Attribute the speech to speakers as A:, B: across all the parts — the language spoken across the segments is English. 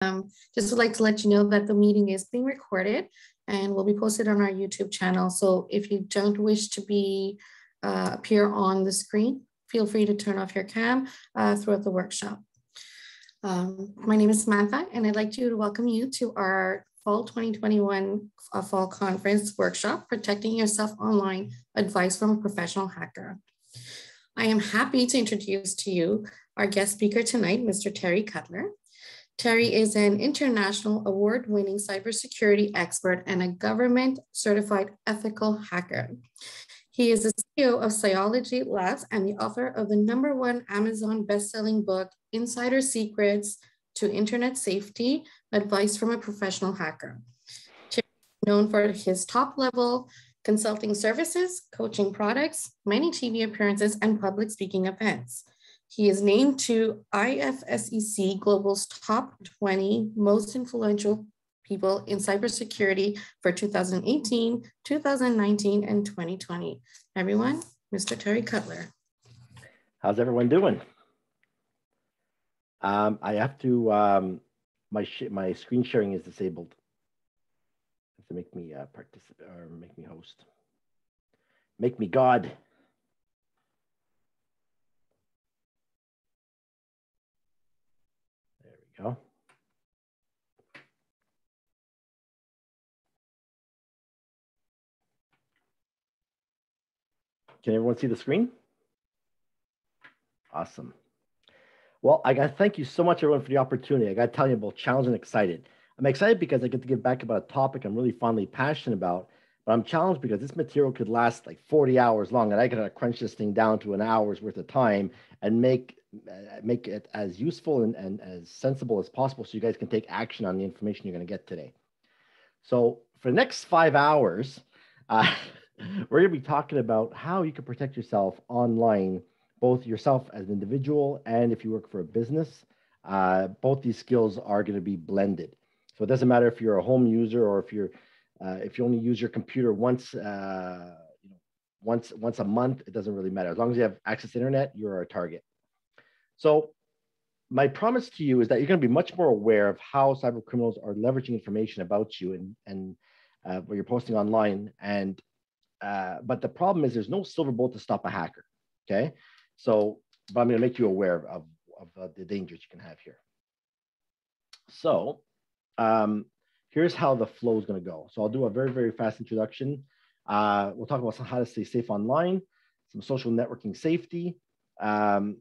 A: Just would like to let you know that the meeting is being recorded and will be posted on our YouTube channel. So if you don't wish to be appear on the screen, feel free to turn off your cam throughout the workshop. My name is Samantha, and I'd like to welcome you to our Fall 2021 Fall Conference Workshop, Protecting Yourself Online, Advice from a Professional Hacker. I am happy to introduce to you our guest speaker tonight, Mr. Terry Cutler. Terry is an international award-winning cybersecurity expert and a government-certified ethical hacker. He is the CEO of Cyology Labs and the author of the #1 Amazon best-selling book, Insider Secrets to Internet Safety, Advice from a Professional Hacker. Terry is known for his top-level consulting services, coaching products, many TV appearances, and public speaking events. He is named to IFSEC Global's top 20 most influential people in cybersecurity for 2018, 2019, and 2020. Everyone, Mr. Terry Cutler.
B: How's everyone doing? I have to, my screen sharing is disabled. You have to make me participate or make me host. Make me God. There we go. Can everyone see the screen? Awesome. Well, I got to thank you so much, everyone, for the opportunity. I got to tell you, I'm both challenged and excited. I'm excited because I get to give back about a topic I'm really fondly passionate about, but I'm challenged because this material could last like 40 hours long, and I got to crunch this thing down to an hour's worth of time and make it as useful and as sensible as possible so you guys can take action on the information you're going to get today. So for the next 5 hours, we're going to be talking about how you can protect yourself online, both yourself as an individual and if you work for a business. Both these skills are going to be blended. So it doesn't matter if you're a home user or if you only use your computer once a month. It doesn't really matter. As long as you have access to internet, you're our target. So my promise to you is that you're going to be much more aware of how cyber criminals are leveraging information about you and what you're posting online. And but the problem is there's no silver bullet to stop a hacker. Okay. So, but I'm going to make you aware of the dangers you can have here. So, here's how the flow is going to go. So I'll do a very, very fast introduction. We'll talk about how to stay safe online, some social networking safety, some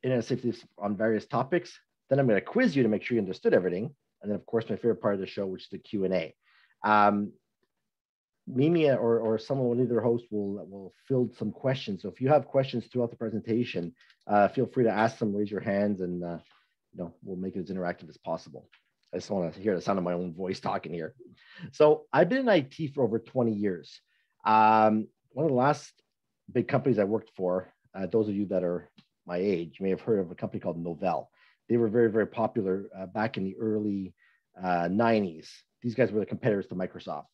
B: internet safety on various topics. Then I'm going to quiz you to make sure you understood everything. And then, of course, my favorite part of the show, which is the Q&A. Mimi or someone, one of their hosts will field some questions. So if you have questions throughout the presentation, feel free to ask them, raise your hands, and we'll make it as interactive as possible. I just want to hear the sound of my own voice talking here. So I've been in IT for over 20 years. One of the last big companies I worked for, those of you that are my age may have heard of a company called Novell. They were very, very popular back in the early 90s. These guys were the competitors to Microsoft.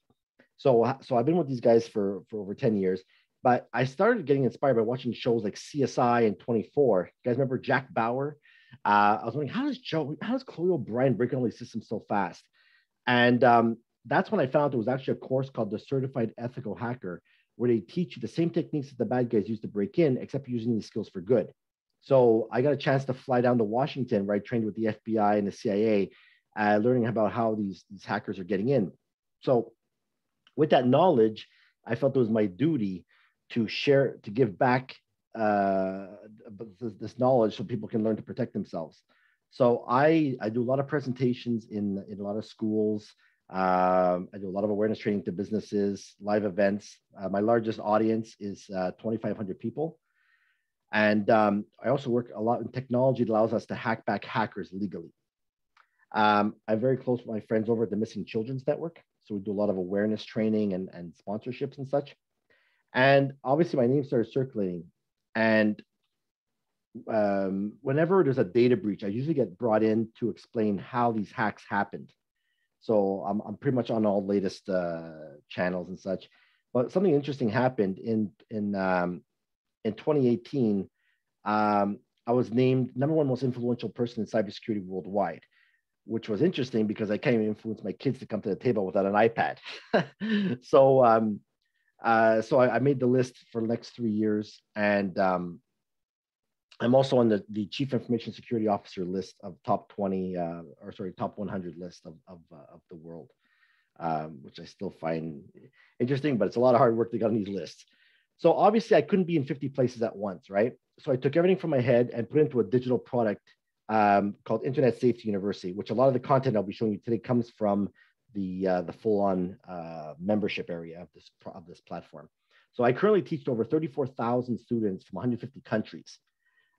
B: So I've been with these guys for over 10 years, but I started getting inspired by watching shows like CSI and 24. You guys remember Jack Bauer? I was wondering, how does Chloe O'Brien break all these systems so fast? And that's when I found there was actually a course called the Certified Ethical Hacker, where they teach you the same techniques that the bad guys use to break in, except using these skills for good. So I got a chance to fly down to Washington, where I trained with the FBI and the CIA, learning about how these hackers are getting in. So with that knowledge, I felt it was my duty to give back this knowledge so people can learn to protect themselves. So I do a lot of presentations in a lot of schools. I do a lot of awareness training to businesses, live events. My largest audience is 2,500 people. And I also work a lot in technology that allows us to hack back hackers legally. I'm very close with my friends over at the Missing Children's Network. So we do a lot of awareness training and sponsorships and such. And obviously my name started circulating. And whenever there's a data breach, I usually get brought in to explain how these hacks happened. So I'm pretty much on all latest channels and such. But something interesting happened in 2018. I was named #1 most influential person in cybersecurity worldwide. which was interesting because I can't even influence my kids to come to the table without an iPad. So I made the list for the next 3 years, and I'm also on the Chief Information Security Officer list of top 20, top 100 list of the world, which I still find interesting, but it's a lot of hard work to get on these lists. So obviously I couldn't be in 50 places at once, right? So I took everything from my head and put it into a digital product called Internet Safety University, which a lot of the content I'll be showing you today comes from the full-on membership area of this platform. So I currently teach to over 34,000 students from 150 countries.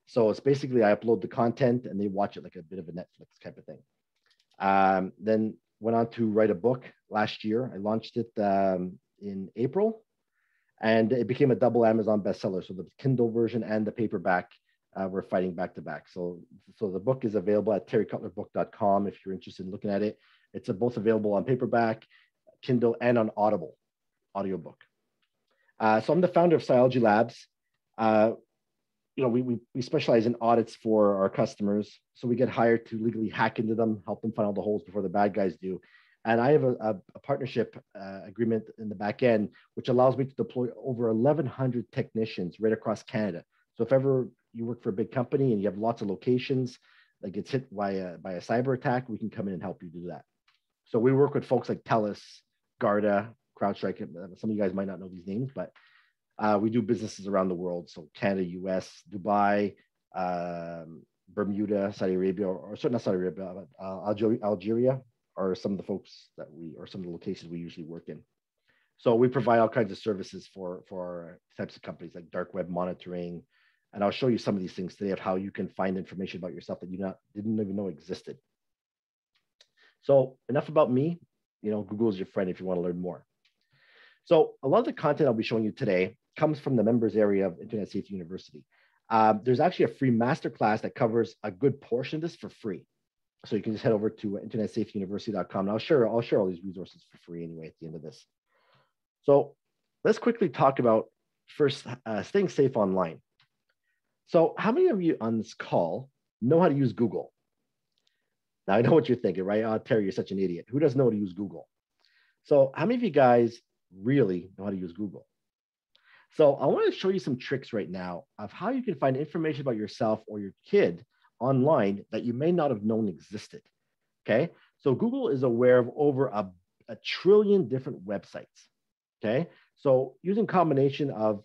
B: So it's basically I upload the content and they watch it like a bit of a Netflix type of thing. Then went on to write a book last year. I launched it in April, and it became a double Amazon bestseller. So the Kindle version and the paperback were fighting back to back. So the book is available at terrycutlerbook.com if you're interested in looking at it. It's both available on paperback, Kindle, and on Audible audiobook. So I'm the founder of Cyology Labs. We specialize in audits for our customers. So we get hired to legally hack into them, help them find all the holes before the bad guys do. And I have a partnership agreement in the back end, which allows me to deploy over 1,100 technicians right across Canada. So if ever you work for a big company and you have lots of locations that gets hit by a cyber attack, we can come in and help you do that. So we work with folks like TELUS, Garda, CrowdStrike. Some of you guys might not know these names, but we do businesses around the world. So Canada, US, Dubai, Bermuda, Saudi Arabia, or certainly not Saudi Arabia, but Algeria are some of the folks or some of the locations we usually work in. So we provide all kinds of services for types of companies like dark web monitoring. And I'll show you some of these things today of how you can find information about yourself that you didn't even know existed. So enough about me. Google is your friend if you want to learn more. So a lot of the content I'll be showing you today comes from the members area of Internet Safety University. There's actually a free masterclass that covers a good portion of this for free. So you can just head over to internetsafetyuniversity.com. And I'll share all these resources for free anyway at the end of this. So let's quickly talk about first staying safe online. So how many of you on this call know how to use Google? Now I know what you're thinking, right? Oh, Terry, you're such an idiot. Who doesn't know how to use Google? So how many of you guys really know how to use Google? So I want to show you some tricks right now of how you can find information about yourself or your kid online that you may not have known existed. Okay. So Google is aware of over a trillion different websites. Okay. So using combination of,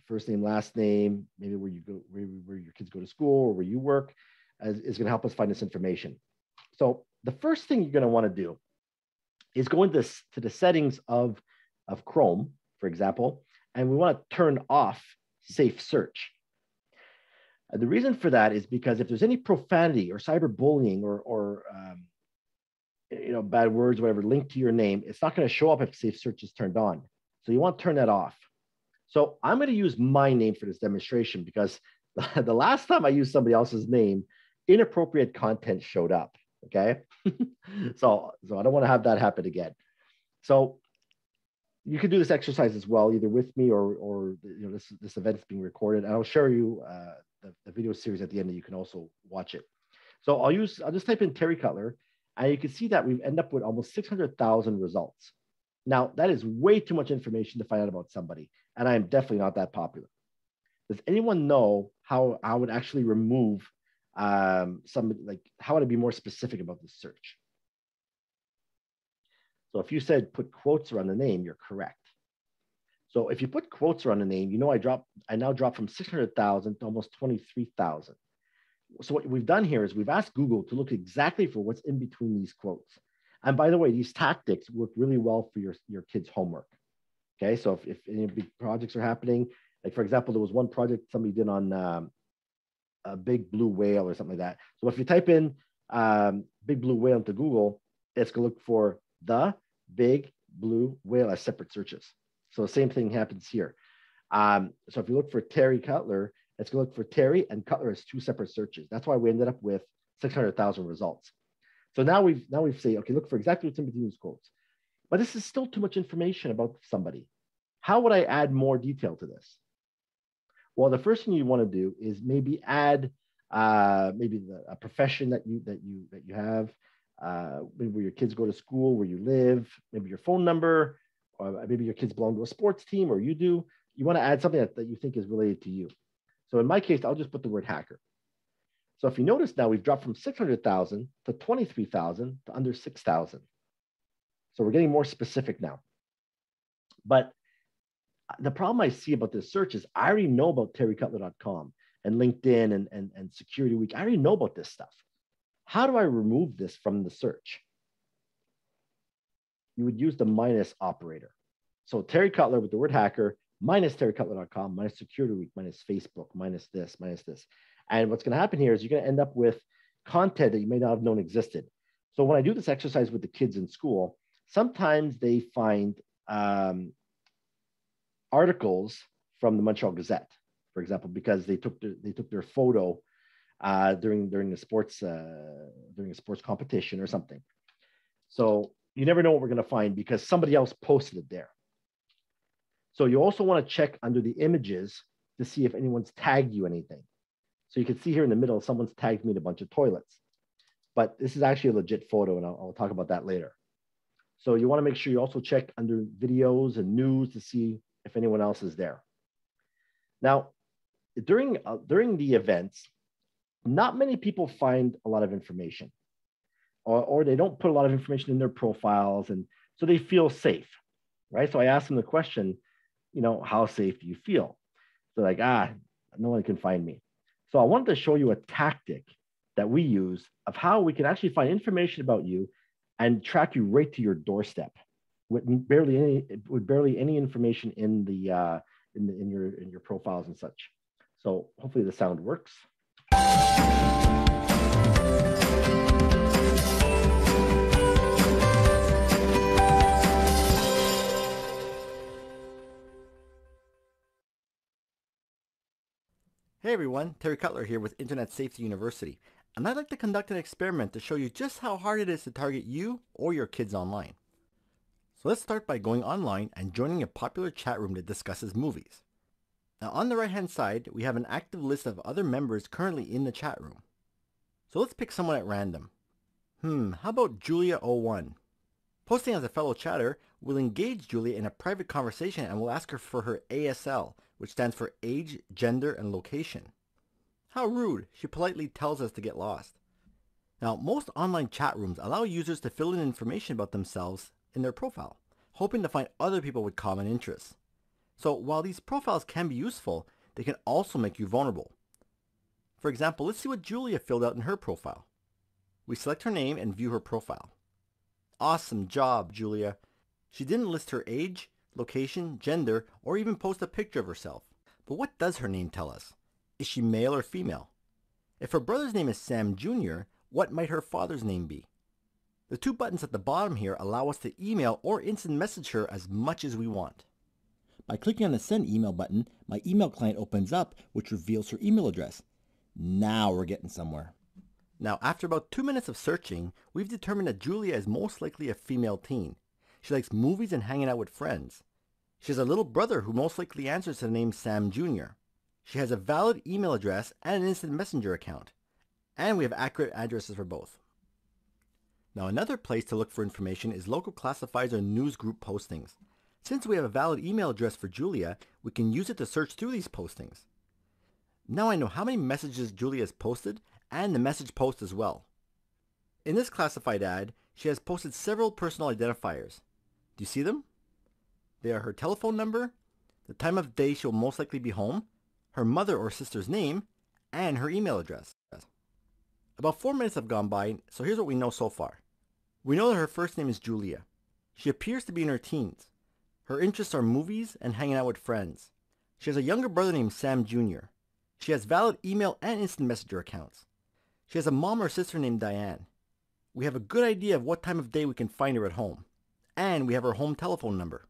B: first name, last name, maybe where you go, where your kids go to school or where you work is going to help us find this information. So the first thing you're going to want to do is go into the settings of Chrome, for example, and we want to turn off safe search. The reason for that is because if there's any profanity or cyberbullying or bad words, whatever, linked to your name, it's not going to show up if safe search is turned on. So you want to turn that off. So I'm going to use my name for this demonstration because the last time I used somebody else's name, inappropriate content showed up. Okay. So I don't want to have that happen again. So you can do this exercise as well, either with me or this event is being recorded. And I'll show you the video series at the end that you can also watch it. So I'll just type in Terry Cutler, and you can see that we've ended up with almost 600,000 results. Now that is way too much information to find out about somebody, and I am definitely not that popular. Does anyone know how I would actually remove how would I be more specific about this search? So if you said put quotes around the name, you're correct. So if you put quotes around the name, I now drop from 600,000 to almost 23,000. So what we've done here is we've asked Google to look exactly for what's in between these quotes. And by the way, these tactics work really well for your kids' homework. Okay, so if any big projects are happening, like for example, there was one project somebody did on a big blue whale or something like that. So if you type in big blue whale into Google, it's going to look for the big blue whale as separate searches. So the same thing happens here. So if you look for Terry Cutler, it's going to look for Terry and Cutler as two separate searches. That's why we ended up with 600,000 results. So now we've said, okay, look for exactly what's in between these quotes. But this is still too much information about somebody. How would I add more detail to this? Well, the first thing you want to do is maybe add maybe a profession that you have, maybe where your kids go to school, where you live, maybe your phone number, or maybe your kids belong to a sports team, or you do. You want to add something that you think is related to you. So in my case, I'll just put the word hacker. So if you notice now, we've dropped from 600,000 to 23,000 to under 6,000. So we're getting more specific now. But the problem I see about this search is I already know about terrycutler.com and LinkedIn and Security Week. I already know about this stuff. How do I remove this from the search? You would use the minus operator. So Terry Cutler with the word hacker, minus terrycutler.com, minus Security Week, minus Facebook, minus this, minus this. And what's going to happen here is you're going to end up with content that you may not have known existed. So when I do this exercise with the kids in school, sometimes they find articles from the Montreal Gazette, for example, because they took their photo during a sports competition or something. So you never know what we're going to find because somebody else posted it there. So you also want to check under the images to see if anyone's tagged you anything. So you can see here in the middle, someone's tagged me in a bunch of toilets. But this is actually a legit photo, and I'll talk about that later. So you want to make sure you also check under videos and news to see if anyone else is there. Now, during the events, not many people find a lot of information, or they don't put a lot of information in their profiles, and so they feel safe, right? So I asked them the question, how safe do you feel? They're like, no one can find me. So I wanted to show you a tactic that we use of how we can actually find information about you and track you right to your doorstep with barely any information in your profiles and such. So hopefully the sound works.
C: Hey everyone, Terry Cutler here with Internet Safety University, and I'd like to conduct an experiment to show you just how hard it is to target you or your kids online. So let's start by going online and joining a popular chat room that discusses movies. Now on the right hand side, we have an active list of other members currently in the chat room. So let's pick someone at random. How about Julia01? Posting as a fellow chatter, we'll engage Julia in a private conversation and we'll ask her for her ASL, which stands for age, gender, and location. How rude, she politely tells us to get lost. Now, most online chat rooms allow users to fill in information about themselves in their profile, hoping to find other people with common interests. So while these profiles can be useful, they can also make you vulnerable. For example, let's see what Julia filled out in her profile. We select her name and view her profile. Awesome job, Julia. She didn't list her age, location, gender, or even post a picture of herself. But what does her name tell us? Is she male or female? If her brother's name is Sam Jr., what might her father's name be? The two buttons at the bottom here allow us to email or instant message her as much as we want. By clicking on the Send Email button, my email client opens up, which reveals her email address. Now we're getting somewhere. Now, after about 2 minutes of searching, we've determined that Julia is most likely a female teen. She likes movies and hanging out with friends. She has a little brother who most likely answers to the name Sam Jr. She has a valid email address and an instant messenger account. And we have accurate addresses for both. Now, another place to look for information is local classifieds or news group postings. Since we have a valid email address for Julia, we can use it to search through these postings. Now I know how many messages Julia has posted and the message post as well. In this classified ad, she has posted several personal identifiers. Do you see them? They are her telephone number, the time of day she'll most likely be home, her mother or sister's name, and her email address. About 4 minutes have gone by, so here's what we know so far. We know that her first name is Julia. She appears to be in her teens. Her interests are movies and hanging out with friends. She has a younger brother named Sam Jr. She has valid email and instant messenger accounts. She has a mom or sister named Diane. We have a good idea of what time of day we can find her at home. And we have her home telephone number.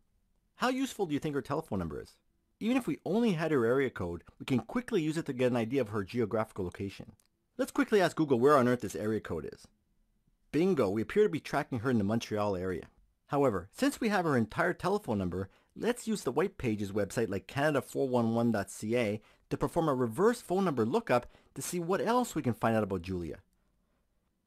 C: How useful do you think her telephone number is? Even if we only had her area code, we can quickly use it to get an idea of her geographical location. Let's quickly ask Google where on earth this area code is. Bingo, we appear to be tracking her in the Montreal area. However, since we have her entire telephone number, let's use the White Pages website like Canada411.ca to perform a reverse phone number lookup to see what else we can find out about Julia.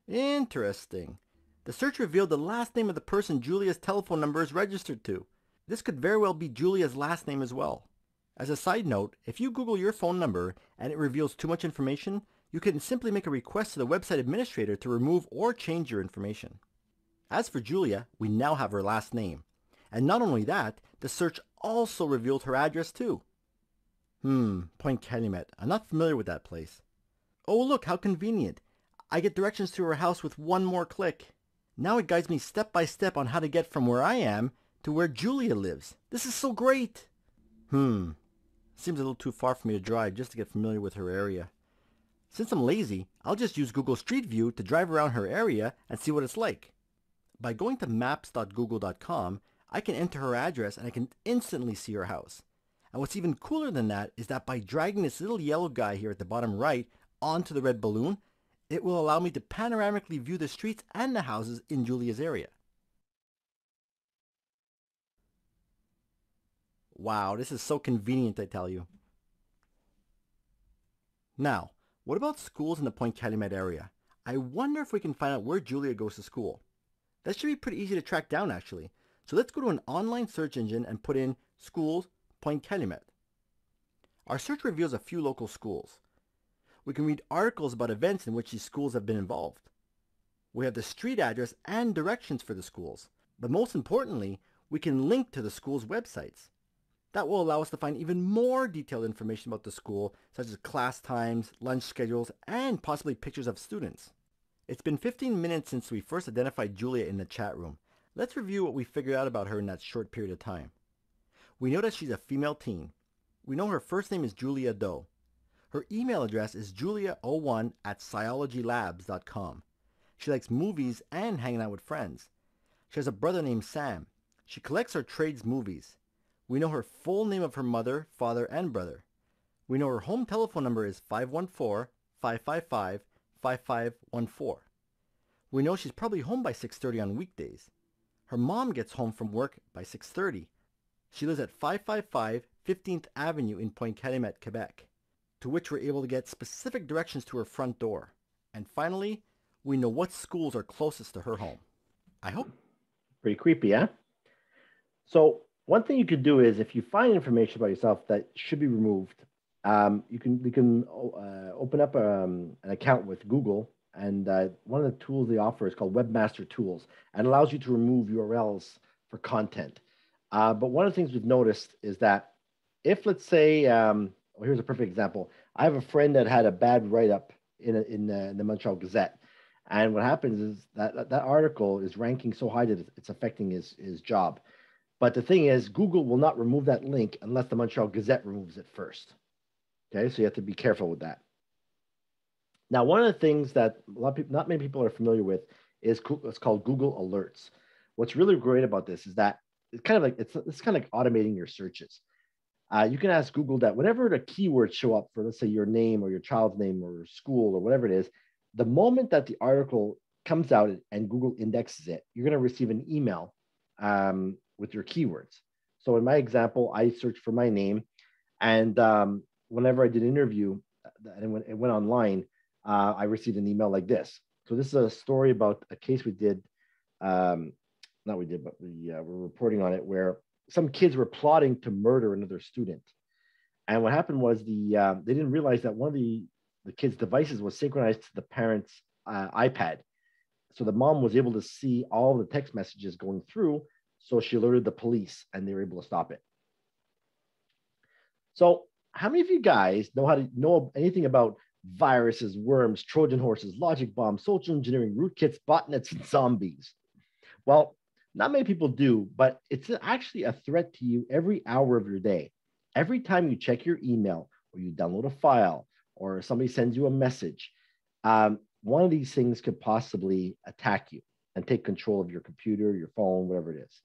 C: Interesting. The search revealed the last name of the person Julia's telephone number is registered to. This could very well be Julia's last name as well. As a side note, if you Google your phone number and it reveals too much information, you can simply make a request to the website administrator to remove or change your information. As for Julia, we now have her last name. And not only that, the search also revealed her address too. Point Calumet. I'm not familiar with that place. Oh look, how convenient. I get directions to her house with one more click. Now it guides me step by step on how to get from where I am to where Julia lives. This is so great. Seems a little too far for me to drive just to get familiar with her area. Since I'm lazy, I'll just use Google Street View to drive around her area and see what it's like. By going to maps.google.com, I can enter her address and I can instantly see her house. And what's even cooler than that is that by dragging this little yellow guy here at the bottom right onto the red balloon, it will allow me to panoramically view the streets and the houses in Julia's area. Wow, this is so convenient, I tell you. Now, what about schools in the Point Calumet area? I wonder if we can find out where Julia goes to school. That should be pretty easy to track down actually. So let's go to an online search engine and put in schools Point Calumet. Our search reveals a few local schools. We can read articles about events in which these schools have been involved. We have the street address and directions for the schools. But most importantly, we can link to the school's websites. That will allow us to find even more detailed information about the school, such as class times, lunch schedules, and possibly pictures of students. It's been 15 minutes since we first identified Julia in the chat room. Let's review what we figured out about her in that short period of time. We know that she's a female teen. We know her first name is Julia Doe. Her email address is julia01@sciologylabs.com. She likes movies and hanging out with friends. She has a brother named Sam. She collects or trades movies. We know her full name of her mother, father, and brother. We know her home telephone number is 514-555-5514. We know she's probably home by 6:30 on weekdays. Her mom gets home from work by 6:30. She lives at 555 15th Avenue in Point Calumet, Quebec, to which we're able to get specific directions to her front door. And finally, we know what schools are closest to her home. I hope.
B: Pretty creepy, huh? So one thing you could do is if you find information about yourself that should be removed, you can open up an account with Google, and one of the tools they offer is called Webmaster Tools, and allows you to remove URLs for content. But one of the things we've noticed is that if, let's say, well, here's a perfect example. I have a friend that had a bad write-up in the Montreal Gazette, and what happens is that article is ranking so high that it's affecting his job. But the thing is, Google will not remove that link unless the Montreal Gazette removes it first. Okay, so you have to be careful with that. Now, one of the things that a lot of people, not many people are familiar with is what's called Google Alerts. What's really great about this is that it's kind of like it's kind of like automating your searches. You can ask Google that whenever the keywords show up for, let's say, your name or your child's name or school or whatever it is, the moment that the article comes out and Google indexes it, you're going to receive an email with your keywords. So in my example, I searched for my name, and whenever I did an interview and when it went online, I received an email like this. So this is a story about a case we did, but we're reporting on it, where some kids were plotting to murder another student. And what happened was they didn't realize that one of the kids' devices was synchronized to the parent's iPad. So the mom was able to see all the text messages going through. So she alerted the police and they were able to stop it. So how many of you guys know anything about viruses, worms, Trojan horses, logic bombs, social engineering, rootkits, botnets, and zombies? Well, not many people do, but it's actually a threat to you every hour of your day. Every time you check your email or you download a file or somebody sends you a message, one of these things could possibly attack you and take control of your computer, your phone, whatever it is.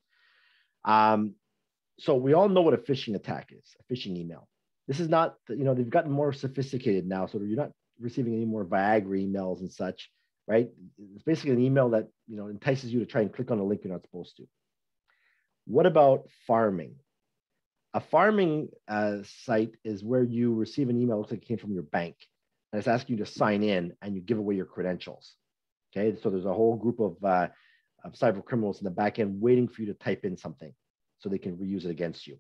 B: So we all know what a phishing attack is, a phishing email. This is not, they've gotten more sophisticated now, so you're not receiving any more Viagra emails and such, right? It's basically an email that, entices you to try and click on a link you're not supposed to. What about farming? A farming site is where you receive an email that looks like it came from your bank. and it's asking you to sign in, and you give away your credentials. Okay, so there's a whole group of cyber criminals in the back end waiting for you to type in something so they can reuse it against you.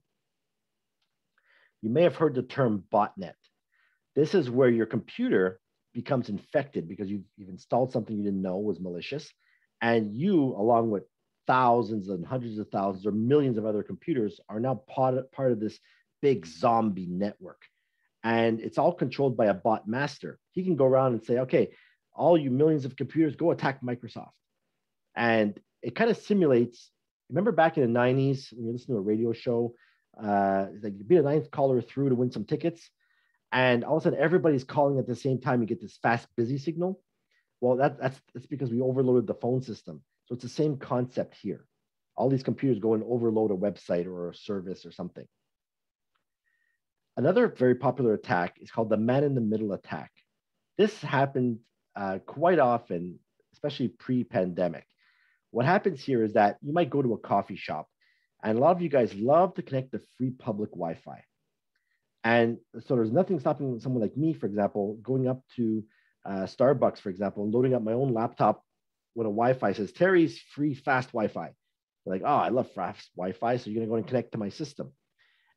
B: You may have heard the term botnet. This is where your computer becomes infected because you've installed something you didn't know was malicious, and you, along with thousands and hundreds of thousands or millions of other computers, are now part of this big zombie network. And it's all controlled by a bot master. He can go around and say, okay, all you millions of computers, go attack Microsoft. And it kind of simulates, remember back in the 90s, when you listen to a radio show, like you'd be the ninth caller through to win some tickets. And all of a sudden, everybody's calling at the same time. You get this fast, busy signal. Well, that's because we overloaded the phone system. So it's the same concept here. All these computers go and overload a website or a service or something. Another very popular attack is called the man-in-the-middle attack. This happened quite often, especially pre-pandemic. What happens here is that you might go to a coffee shop, and a lot of you guys love to connect to free public Wi-Fi. And so there's nothing stopping someone like me, for example, going up to Starbucks, for example, and loading up my own laptop with a Wi-Fi. Says, Terry's free fast Wi-Fi. They're like, oh, I love fast Wi-Fi, so you're gonna go and connect to my system.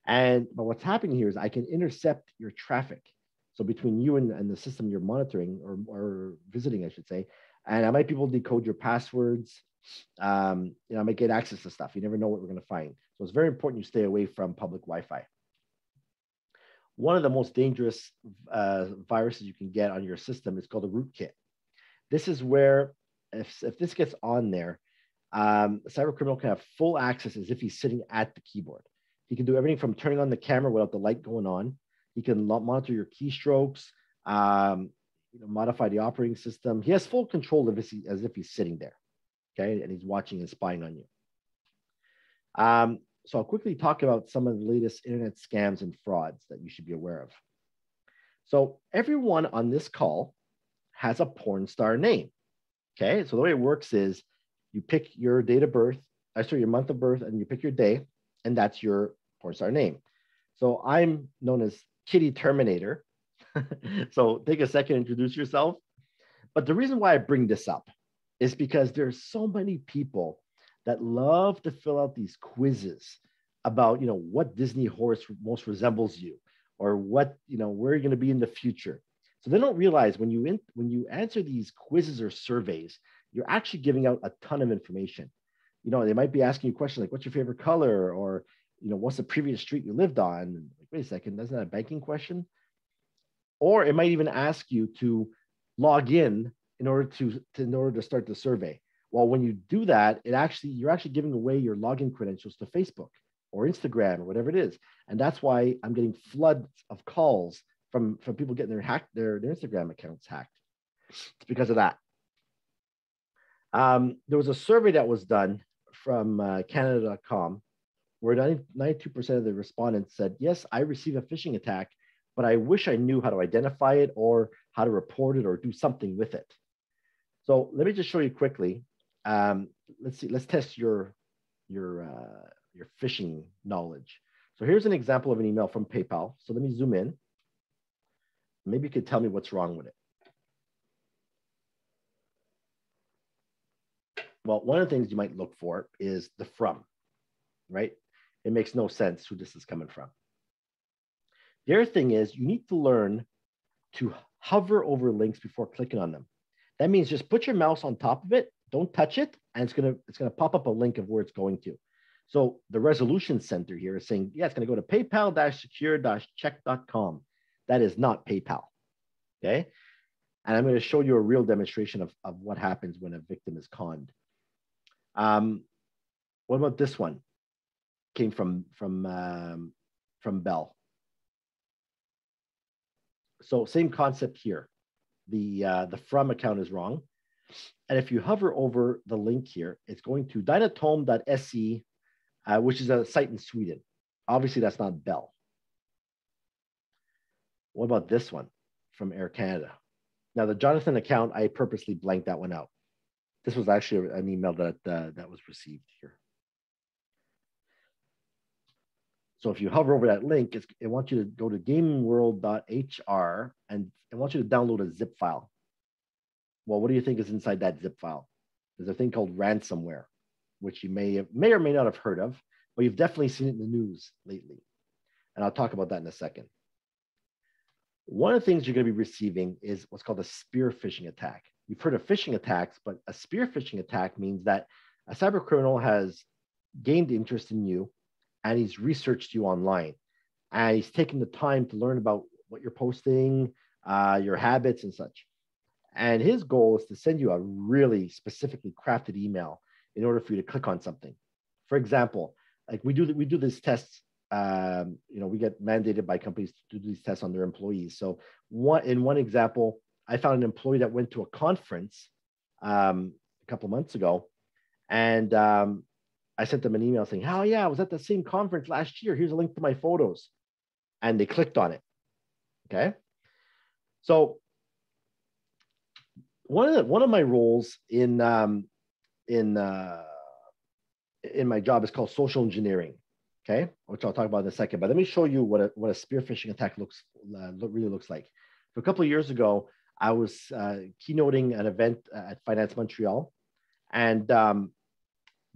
B: But what's happening here is I can intercept your traffic. So between you and the system you're monitoring or visiting, I should say, and I might be able to decode your passwords. I might get access to stuff. You never know what we're going to find. So it's very important you stay away from public Wi-Fi. One of the most dangerous viruses you can get on your system is called a rootkit. This is where, if this gets on there, a cyber criminal can have full access as if he's sitting at the keyboard. He can do everything from turning on the camera without the light going on. He can monitor your keystrokes, modify the operating system. He has full control of as if he's sitting there, okay? And he's watching and spying on you. So I'll quickly talk about some of the latest internet scams and frauds that you should be aware of. So everyone on this call has a porn star name, okay? So the way it works is you pick your date of birth, your month of birth, and you pick your day, and that's your porn star name. So I'm known as Kitty Terminator. So take a second to introduce yourself. But the reason why I bring this up is because there's so many people that love to fill out these quizzes about, what Disney horse most resembles you, or what, where you're going to be in the future. So they don't realize when you answer these quizzes or surveys, you're actually giving out a ton of information. They might be asking you questions like, what's your favorite color? Or, what's the previous street you lived on? Like, wait a second, isn't that a banking question? Or it might even ask you to log in order to start the survey. Well, when you do that, you're actually giving away your login credentials to Facebook or Instagram or whatever it is. And that's why I'm getting floods of calls from people getting their Instagram accounts hacked. It's because of that. There was a survey that was done from Canada.com where 92% of the respondents said, yes, I received a phishing attack, but I wish I knew how to identify it or how to report it or do something with it. So let me just show you quickly. Let's see. Let's test your phishing knowledge. So here's an example of an email from PayPal. So let me zoom in. Maybe you could tell me what's wrong with it. Well, one of the things you might look for is the from, right? It makes no sense who this is coming from. The other thing is you need to learn to hover over links before clicking on them. That means just put your mouse on top of it, don't touch it, and it's gonna pop up a link of where it's going to. So the resolution center here is saying, yeah, it's gonna go to paypal-secure-check.com. That is not PayPal, okay? And I'm gonna show you a real demonstration of what happens when a victim is conned. What about this one? Came from Bell. So same concept here. The from account is wrong. And if you hover over the link here, it's going to dynatome.se, which is a site in Sweden. Obviously, that's not Bell. What about this one from Air Canada? Now, the Jonathan account, I purposely blanked that one out. This was actually an email that was received here. So if you hover over that link, it wants you to go to gamingworld.hr and it wants you to download a zip file. Well, what do you think is inside that zip file? There's a thing called ransomware, which you may or may not have heard of, but you've definitely seen it in the news lately. And I'll talk about that in a second. One of the things you're going to be receiving is what's called a spear phishing attack. You've heard of phishing attacks, but a spear phishing attack means that a cyber criminal has gained interest in you and he's researched you online. And he's taken the time to learn about what you're posting, your habits and such. And his goal is to send you a really specifically crafted email in order for you to click on something. For example, like we do these tests. We get mandated by companies to do these tests on their employees. So in one example, I found an employee that went to a conference a couple of months ago, and I sent them an email saying, "Oh yeah, I was at the same conference last year. Here's a link to my photos," and they clicked on it. Okay, so one of my roles in my job is called social engineering. Okay, which I'll talk about in a second. But let me show you what a spear phishing attack really looks like. So a couple of years ago, I was keynoting an event at Finance Montreal, and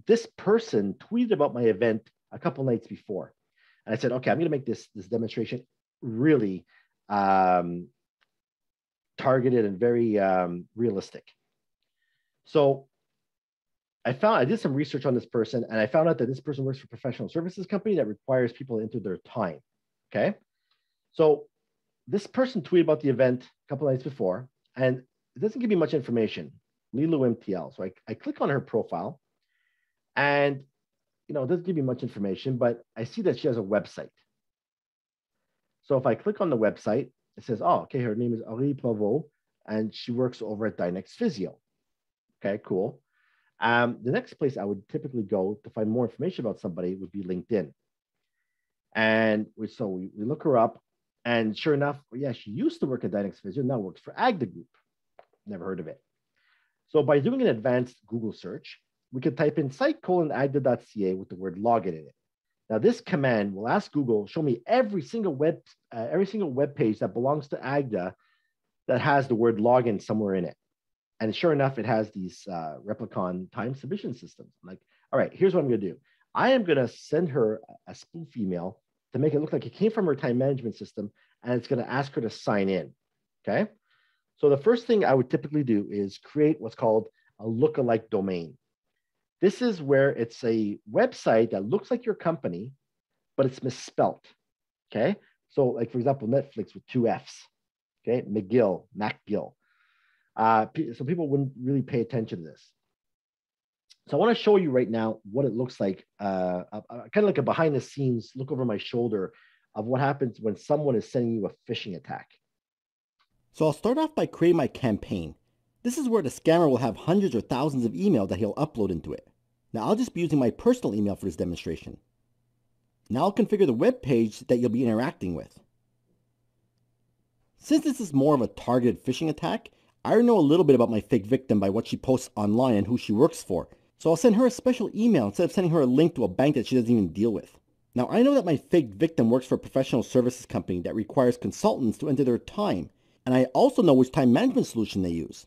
B: this person tweeted about my event a couple nights before, and I said, "Okay, I'm going to make this demonstration really targeted and very realistic." So I did some research on this person, and I found out that this person works for a professional services company that requires people to enter their time. Okay, so this person tweeted about the event a couple of nights before, and it doesn't give me much information. Lilu MTL. So I click on her profile, and it doesn't give me much information, but I see that she has a website. So if I click on the website, it says, "Oh, okay, her name is Aurélie Pavot, and she works over at Dynex Physio." Okay, cool. The next place I would typically go to find more information about somebody would be LinkedIn. And we look her up, and sure enough, yeah, she used to work at Dynex Physio, now works for Agda Group. Never heard of it. So by doing an advanced Google search, we could type in site:/agda.ca with the word login in it. Now this command will ask Google, show me every single web page that belongs to Agda that has the word login somewhere in it. And sure enough, it has these Replicon time submission systems. I'm like, all right, here's what I'm going to do. I am going to send her a spoof email to make it look like it came from her time management system, and it's going to ask her to sign in. Okay. So the first thing I would typically do is create what's called a lookalike domain. This is where it's a website that looks like your company, but it's misspelt. Okay. So like, for example, Netflix with 2 Fs. Okay. McGill. So people wouldn't really pay attention to this. So I want to show you right now what it looks like, kind of like a behind the scenes look over my shoulder of what happens when someone is sending you a phishing attack.
C: So I'll start off by creating my campaign. This is where the scammer will have hundreds or thousands of emails that he'll upload into it. Now I'll just be using my personal email for this demonstration. Now I'll configure the web page that you'll be interacting with. Since this is more of a targeted phishing attack, I already know a little bit about my fake victim by what she posts online and who she works for. So I'll send her a special email instead of sending her a link to a bank that she doesn't even deal with. Now I know that my fake victim works for a professional services company that requires consultants to enter their time. And I also know which time management solution they use.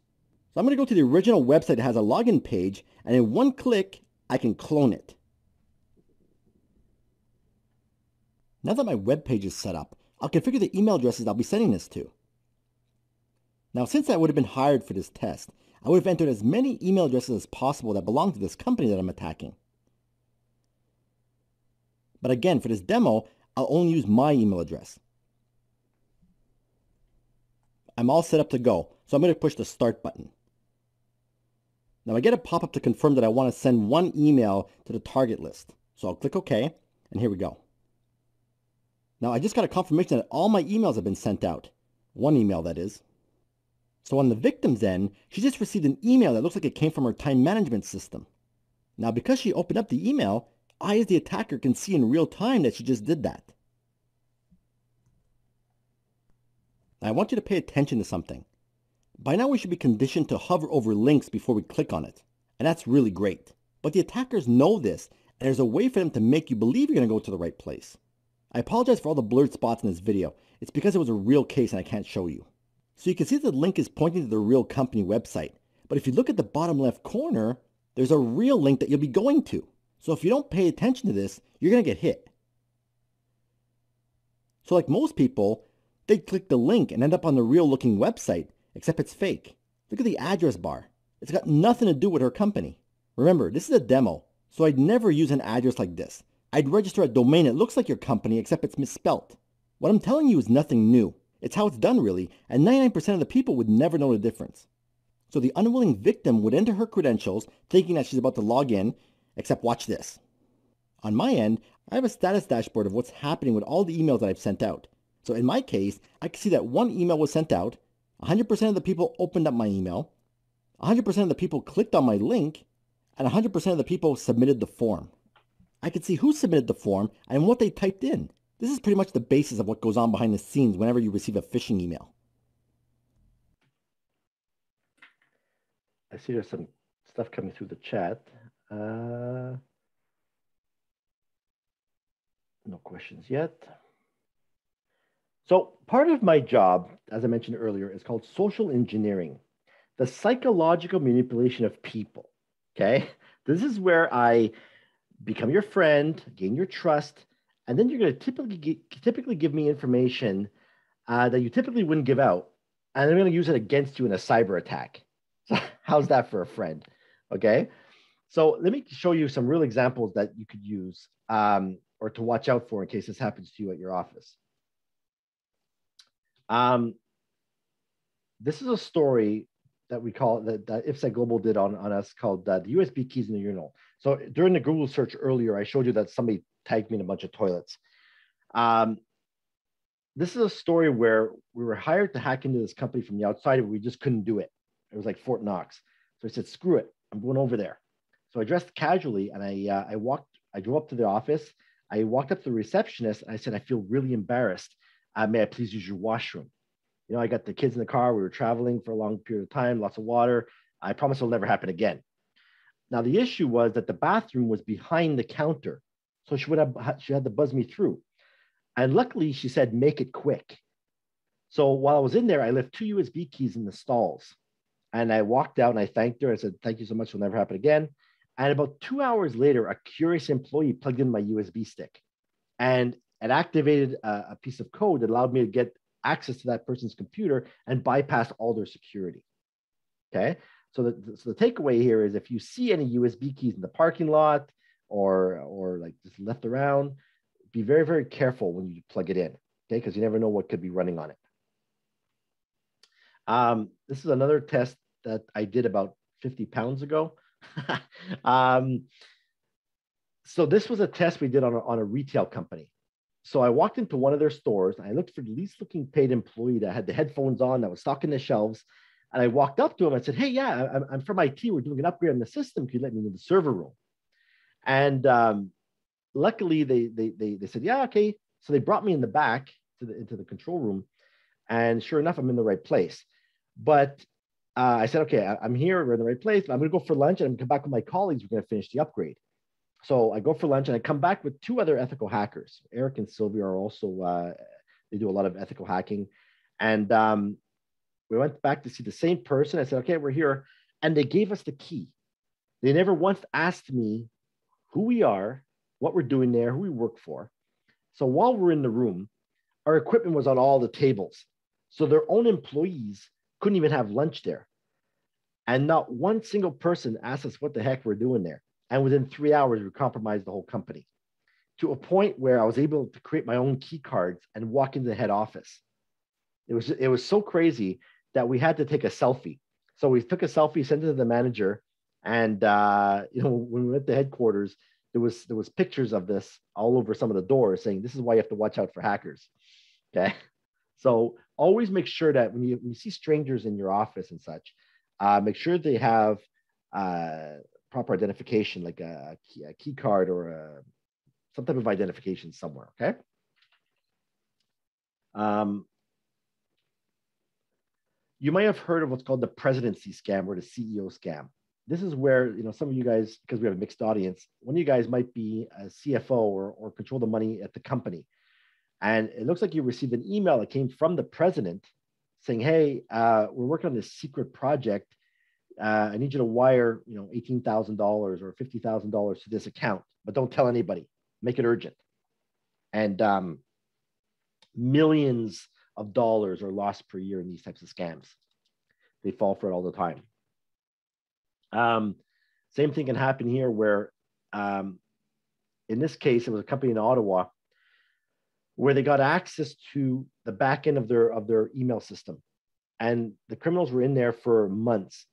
C: So I'm going to go to the original website that has a login page, and in one click, I can clone it. Now that my web page is set up, I'll configure the email addresses I'll be sending this to. Now since I would have been hired for this test, I would have entered as many email addresses as possible that belong to this company that I'm attacking. But again, for this demo, I'll only use my email address. I'm all set up to go, so I'm going to push the start button. Now I get a pop-up to confirm that I want to send one email to the target list. So I'll click OK, and here we go. Now I just got a confirmation that all my emails have been sent out. One email, that is. So on the victim's end, she just received an email that looks like it came from her time management system. Now because she opened up the email, I as the attacker can see in real time that she just did that. Now I want you to pay attention to something. By now we should be conditioned to hover over links before we click on it. And that's really great. But the attackers know this, and there's a way for them to make you believe you're going to go to the right place. I apologize for all the blurred spots in this video. It's because it was a real case and I can't show you. So you can see that the link is pointing to the real company website. But if you look at the bottom left corner, there's a real link that you'll be going to. So if you don't pay attention to this, you're going to get hit. So like most people, they click the link and end up on the real looking website, except it's fake. Look at the address bar. It's got nothing to do with her company. Remember, this is a demo, so I'd never use an address like this. I'd register a domain that looks like your company, except it's misspelt. What I'm telling you is nothing new. It's how it's done really, and 99% of the people would never know the difference. So the unwilling victim would enter her credentials thinking that she's about to log in, except watch this. On my end, I have a status dashboard of what's happening with all the emails that I've sent out. So in my case, I can see that one email was sent out, 100% of the people opened up my email, 100% of the people clicked on my link, and 100% of the people submitted the form. I can see who submitted the form and what they typed in. This is pretty much the basis of what goes on behind the scenes whenever you receive a phishing email.
B: I see there's some stuff coming through the chat. No questions yet. So part of my job, as I mentioned earlier, is called social engineering, the psychological manipulation of people, okay? This is where I become your friend, gain your trust, and then you're going to typically give me information that you typically wouldn't give out, and I'm going to use it against you in a cyber attack. So how's that for a friend? Okay. So let me show you some real examples that you could use or to watch out for in case this happens to you at your office. This is a story that we call that IFSEC Global did on us called the USB keys in the urinal. So during the Google search earlier, I showed you that somebody tagged me in a bunch of toilets. This is a story where we were hired to hack into this company from the outside, but we just couldn't do it. It was like Fort Knox. So I said, screw it, I'm going over there. So I dressed casually and I drove up to the office. I walked up to the receptionist and I said, I feel really embarrassed. May I please use your washroom? You know, I got the kids in the car. We were traveling for a long period of time, lots of water. I promise it'll never happen again. Now, the issue was that the bathroom was behind the counter. So she had to buzz me through. And luckily, she said, make it quick. So while I was in there, I left 2 USB keys in the stalls. And I walked out and I thanked her. I said, thank you so much. It'll never happen again. And about 2 hours later, a curious employee plugged in my USB stick. And it activated a piece of code that allowed me to get access to that person's computer and bypass all their security. Okay. So the takeaway here is if you see any USB keys in the parking lot or like just left around, be very, very careful when you plug it in. Okay. Because you never know what could be running on it. This is another test that I did about 50 pounds ago. So this was a test we did on a retail company. So I walked into one of their stores and I looked for the least looking paid employee that had the headphones on, that was stocking the shelves. And I walked up to him and said, hey, yeah, I'm from IT. We're doing an upgrade on the system. Can you let me into the server room? And luckily they said, yeah, okay. So they brought me in the back into the control room. And sure enough, I'm in the right place. But I said, okay, I'm here. We're in the right place. I'm going to go for lunch and I'm going to come back with my colleagues. We're going to finish the upgrade. So I go for lunch and I come back with 2 other ethical hackers. Eric and Sylvia are also, they do a lot of ethical hacking. And we went back to see the same person. I said, okay, we're here. And they gave us the key. They never once asked me who we are, what we're doing there, who we work for. So while we're in the room, our equipment was on all the tables. So their own employees couldn't even have lunch there. And not one single person asked us what the heck we're doing there. And within 3 hours, we compromised the whole company to a point where I was able to create my own key cards and walk into the head office. It was so crazy that we had to take a selfie. So we took a selfie, sent it to the manager. And when we went to headquarters, there was pictures of this all over some of the doors saying, this is why you have to watch out for hackers. Okay. So always make sure that when you see strangers in your office and such, make sure they have proper identification, like a key card or some type of identification somewhere, okay? You might have heard of what's called the presidency scam or the CEO scam. This is where, some of you guys, because we have a mixed audience, one of you guys might be a CFO or control the money at the company. And it looks like you received an email that came from the president saying, hey, we're working on this secret project. I need you to wire, $18,000 or $50,000 to this account, but don't tell anybody. Make it urgent. And millions of dollars are lost per year in these types of scams. They fall for it all the time. Same thing can happen here where, in this case, it was a company in Ottawa where they got access to the back end of their email system. And the criminals were in there for months.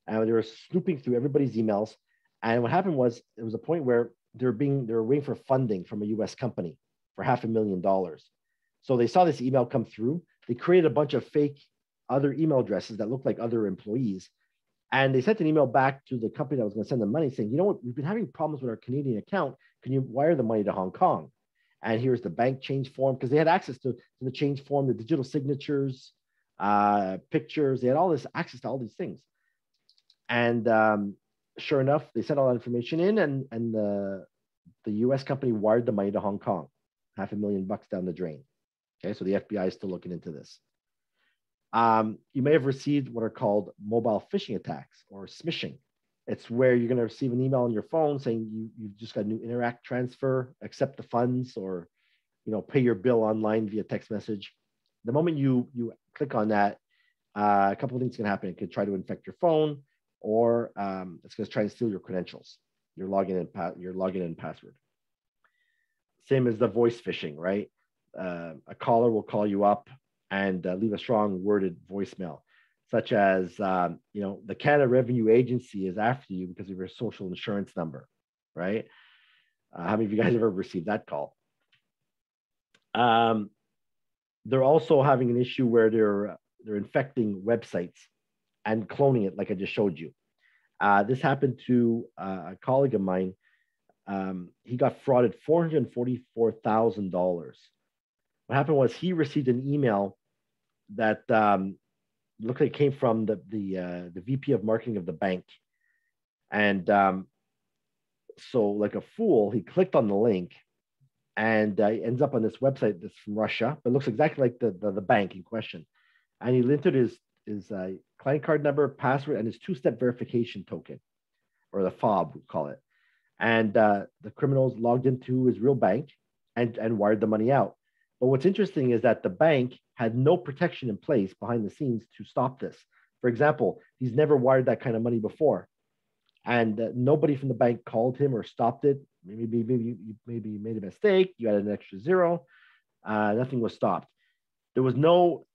B: And they were snooping through everybody's emails. And what happened was, there was a point where they were waiting for funding from a US company for $500,000. So they saw this email come through. They created a bunch of fake other email addresses that looked like other employees. And they sent an email back to the company that was going to send them money saying, you know what, we've been having problems with our Canadian account. Can you wire the money to Hong Kong? And here's the bank change form, because they had access to the change form, the digital signatures, pictures. They had all this access to all these things. And sure enough, they sent all that information in, and the US company wired the money to Hong Kong, $500,000 down the drain. Okay, so the FBI is still looking into this. You may have received what are called mobile phishing attacks, or smishing. It's where you're going to receive an email on your phone saying you've just got a new Interac transfer, accept the funds, or pay your bill online via text message. The moment you click on that, a couple of things can happen. It could try to infect your phone, or it's going to try to steal your credentials, your login and password. Same as the voice phishing, right? A caller will call you up and leave a strong worded voicemail, such as, the Canada Revenue Agency is after you because of your social insurance number, right? How many of you guys have ever received that call? They're also having an issue where they're infecting websites and cloning it, like I just showed you. This happened to a colleague of mine. He got frauded $444,000. What happened was he received an email that looked like it came from the VP of marketing of the bank. And so like a fool, he clicked on the link and ends up on this website that's from Russia, but looks exactly like the bank in question. And he entered his client card number, password, and his two-step verification token, or the fob, we call it. And the criminals logged into his real bank and wired the money out. But what's interesting is that the bank had no protection in place behind the scenes to stop this. For example, he's never wired that kind of money before. And nobody from the bank called him or stopped it. Maybe you made a mistake. You added an extra zero. Nothing was stopped. There was no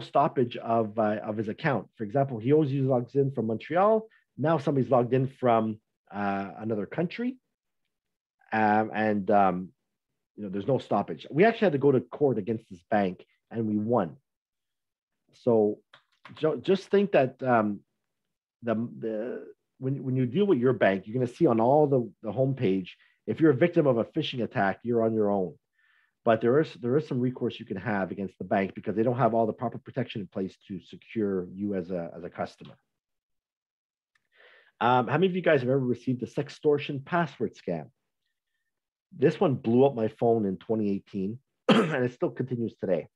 B: stoppage of his account. For example, he always logs in from Montreal. Now somebody's logged in from another country. There's no stoppage. We actually had to go to court against this bank, and we won. So just think that when you deal with your bank, you're going to see on all the homepage, if you're a victim of a phishing attack, you're on your own. But there is some recourse you can have against the bank because they don't have all the proper protection in place to secure you as a customer. How many of you guys have ever received a sextortion password scam? This one blew up my phone in 2018, and it still continues today.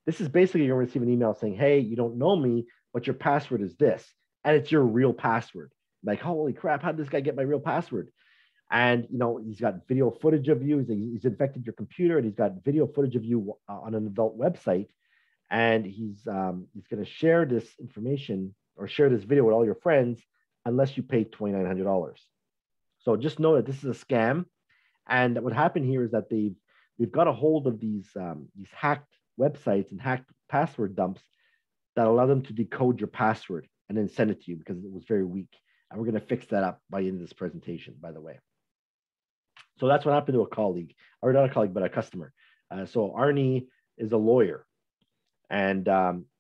B: This is basically you're going to receive an email saying, hey, you don't know me, but your password is this. And it's your real password. Like, holy crap, how did this guy get my real password? And, he's got video footage of you. He's infected your computer, and he's got video footage of you on an adult website. And he's going to share this information or share this video with all your friends unless you pay $2,900. So just know that this is a scam. And what happened here is that they've got a hold of these hacked websites and hacked password dumps that allow them to decode your password and then send it to you because it was very weak. And we're going to fix that up by the end of this presentation, by the way. So that's what happened to a colleague, or not a colleague, but a customer. So Arnie is a lawyer, and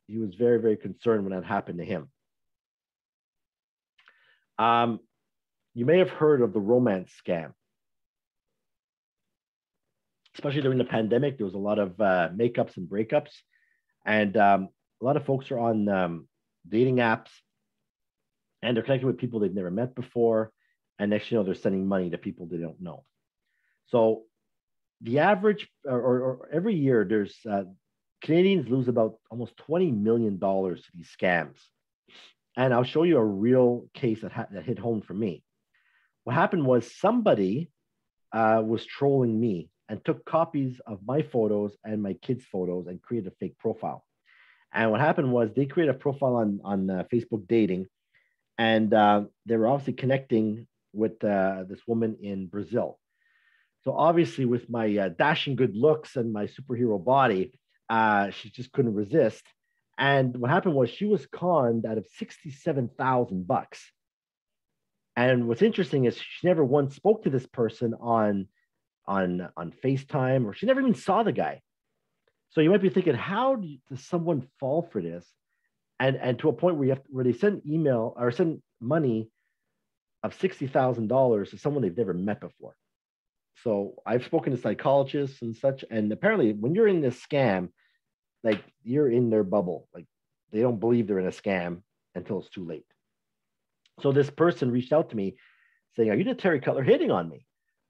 B: he was very, very concerned when that happened to him. You may have heard of the romance scam. Especially during the pandemic, there was a lot of makeups and breakups. And a lot of folks are on dating apps, and they're connecting with people they've never met before. And next, they're sending money to people they don't know. So the average, or every year, there's Canadians lose about almost $20 million to these scams. And I'll show you a real case that hit home for me. What happened was somebody was trolling me and took copies of my photos and my kids' photos and created a fake profile. And what happened was they created a profile on Facebook dating, and they were obviously connecting with this woman in Brazil. So obviously, with my dashing good looks and my superhero body, she just couldn't resist. And what happened was she was conned out of $67,000. And what's interesting is she never once spoke to this person on FaceTime, or she never even saw the guy. So you might be thinking, how does someone fall for this? And to a point where they send email or send money of $60,000 to someone they've never met before. So I've spoken to psychologists and such, and apparently when you're in this scam, like you're in their bubble. Like they don't believe they're in a scam until it's too late. So this person reached out to me saying, "Are you the Terry Cutler hitting on me?"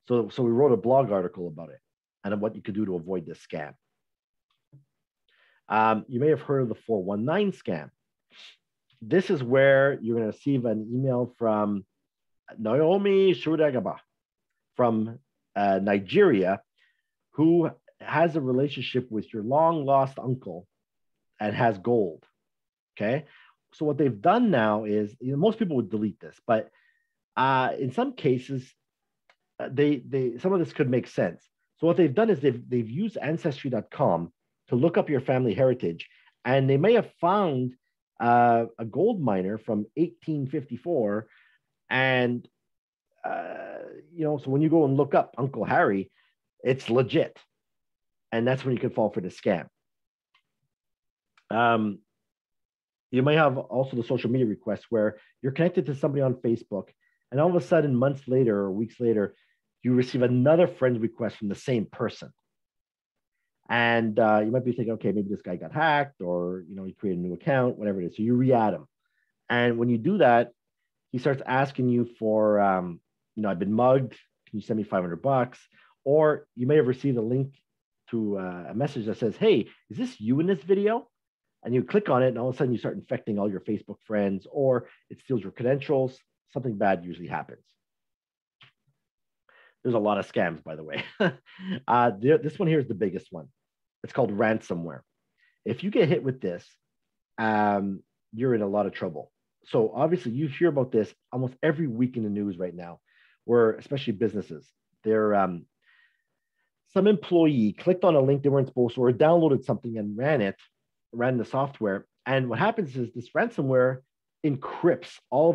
B: So we wrote a blog article about it and what you could do to avoid this scam. You may have heard of the 419 scam. This is where you're going to receive an email from Naomi Shuragaba from Nigeria, who has a relationship with your long lost uncle and has gold. Okay. So what they've done now is, most people would delete this, but in some cases, some of this could make sense. So what they've done is they've used ancestry.com to look up your family heritage, and they may have found a gold miner from 1854, and so when you go and look up Uncle Harry, it's legit, and that's when you can fall for the scam. You may have also the social media requests where you're connected to somebody on Facebook, and all of a sudden, months later or weeks later, you receive another friend request from the same person. And you might be thinking, okay, maybe this guy got hacked, or he created a new account, whatever it is. So you re-add him. And when you do that, he starts asking you for, I've been mugged. Can you send me $500? Or you may have received a link to a message that says, hey, is this you in this video? And you click on it, and all of a sudden you start infecting all your Facebook friends, or it steals your credentials. Something bad usually happens. There's a lot of scams, by the way. This one here is the biggest one. It's called ransomware. If you get hit with this, you're in a lot of trouble. So obviously you hear about this almost every week in the news right now, where especially businesses, some employee clicked on a link they weren't supposed to, or downloaded something and ran the software. And what happens is this ransomware encrypts all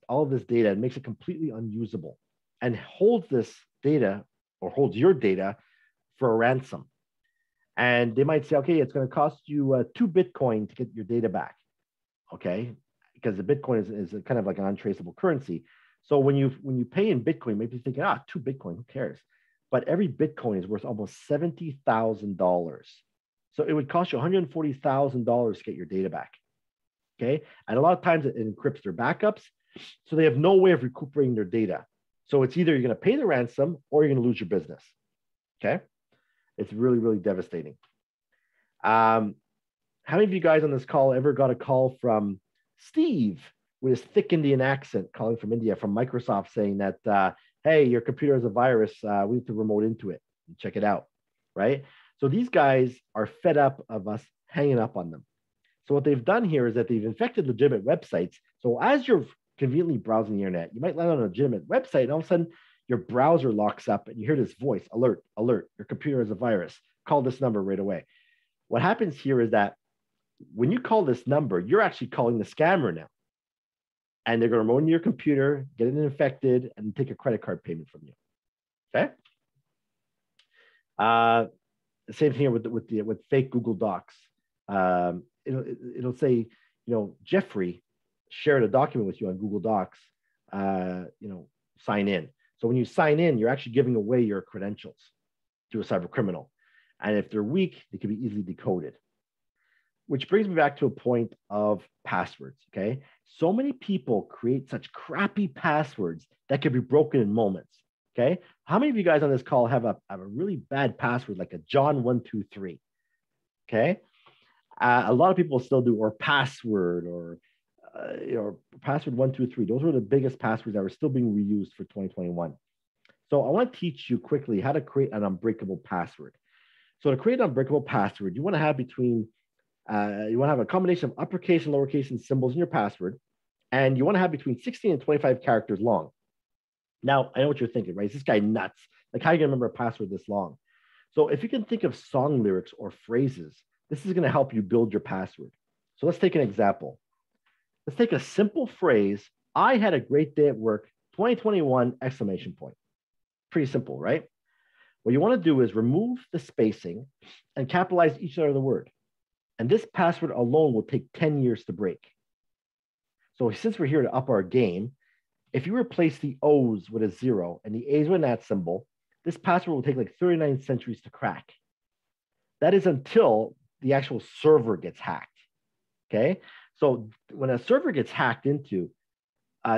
B: of this data and makes it completely unusable, and holds this data, or holds your data, for a ransom. And they might say, okay, it's going to cost you 2 Bitcoin to get your data back. Okay, because the Bitcoin is kind of like an untraceable currency. So when you pay in Bitcoin, maybe you're thinking, 2 Bitcoin, who cares? But every Bitcoin is worth almost $70,000. So it would cost you $140,000 to get your data back. Okay, and a lot of times it encrypts their backups, so they have no way of recuperating their data. So it's either you're going to pay the ransom or you're going to lose your business. Okay, it's really, really devastating. How many of you guys on this call ever got a call from Steve with his thick Indian accent, calling from India, from Microsoft, saying that, hey, your computer has a virus, we need to remote into it and check it out, right? So these guys are fed up of us hanging up on them. So what they've done here is that they've infected legitimate websites. So as you're conveniently browsing the internet, you might land on a legitimate website, and all of a sudden your browser locks up and you hear this voice, alert, alert, your computer has a virus. Call this number right away. What happens here is that when you call this number, you're actually calling the scammer now. And they're going to remote into your computer, get it infected, and take a credit card payment from you. Okay? Same thing here with fake Google Docs. It'll say, Jeffrey shared a document with you on Google Docs, sign in. So when you sign in, you're actually giving away your credentials to a cyber criminal. And if they're weak, they can be easily decoded. Which brings me back to a point of passwords, okay? So many people create such crappy passwords that can be broken in moments. Okay. How many of you guys on this call have a really bad password, like a John123? Okay. A lot of people still do, or password, or password 123. Those were the biggest passwords that were still being reused for 2021. So I want to teach you quickly how to create an unbreakable password. So to create an unbreakable password, you want to have a combination of uppercase and lowercase and symbols in your password, and you want to have between 16 and 25 characters long. Now, I know what you're thinking, right? Is this guy nuts? Like, how are you going to remember a password this long? So if you can think of song lyrics or phrases, this is going to help you build your password. So let's take an example. Let's take a simple phrase. I had a great day at work, 2021, exclamation point. Pretty simple, right? What you want to do is remove the spacing and capitalize each letter of the word. And this password alone will take 10 years to break. So since we're here to up our game, if you replace the O's with a 0 and the A's with an @ symbol, this password will take like 39 centuries to crack. That is until the actual server gets hacked. Okay. So when a server gets hacked into,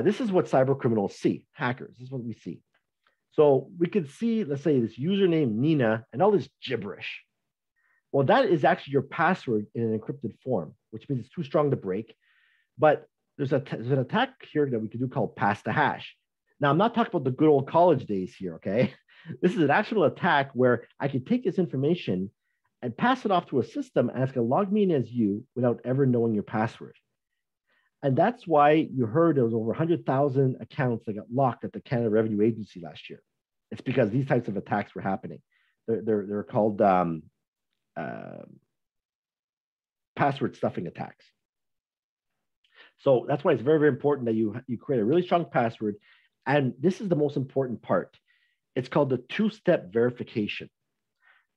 B: this is what cyber criminals see, hackers. This is what we see. So we could see, let's say, this username Nina and all this gibberish. Well, that is actually your password in an encrypted form, which means it's too strong to break. But there's an attack here that we could do called pass the hash. Now, I'm not talking about the good old college days here, okay? This is an actual attack where I could take this information and pass it off to a system, and it's going to log me in as you without ever knowing your password. And that's why you heard there was over 100,000 accounts that got locked at the Canada Revenue Agency last year. It's because these types of attacks were happening. They're called password stuffing attacks. So that's why it's very, very important that you create a really strong password. And this is the most important part. It's called the two-step verification.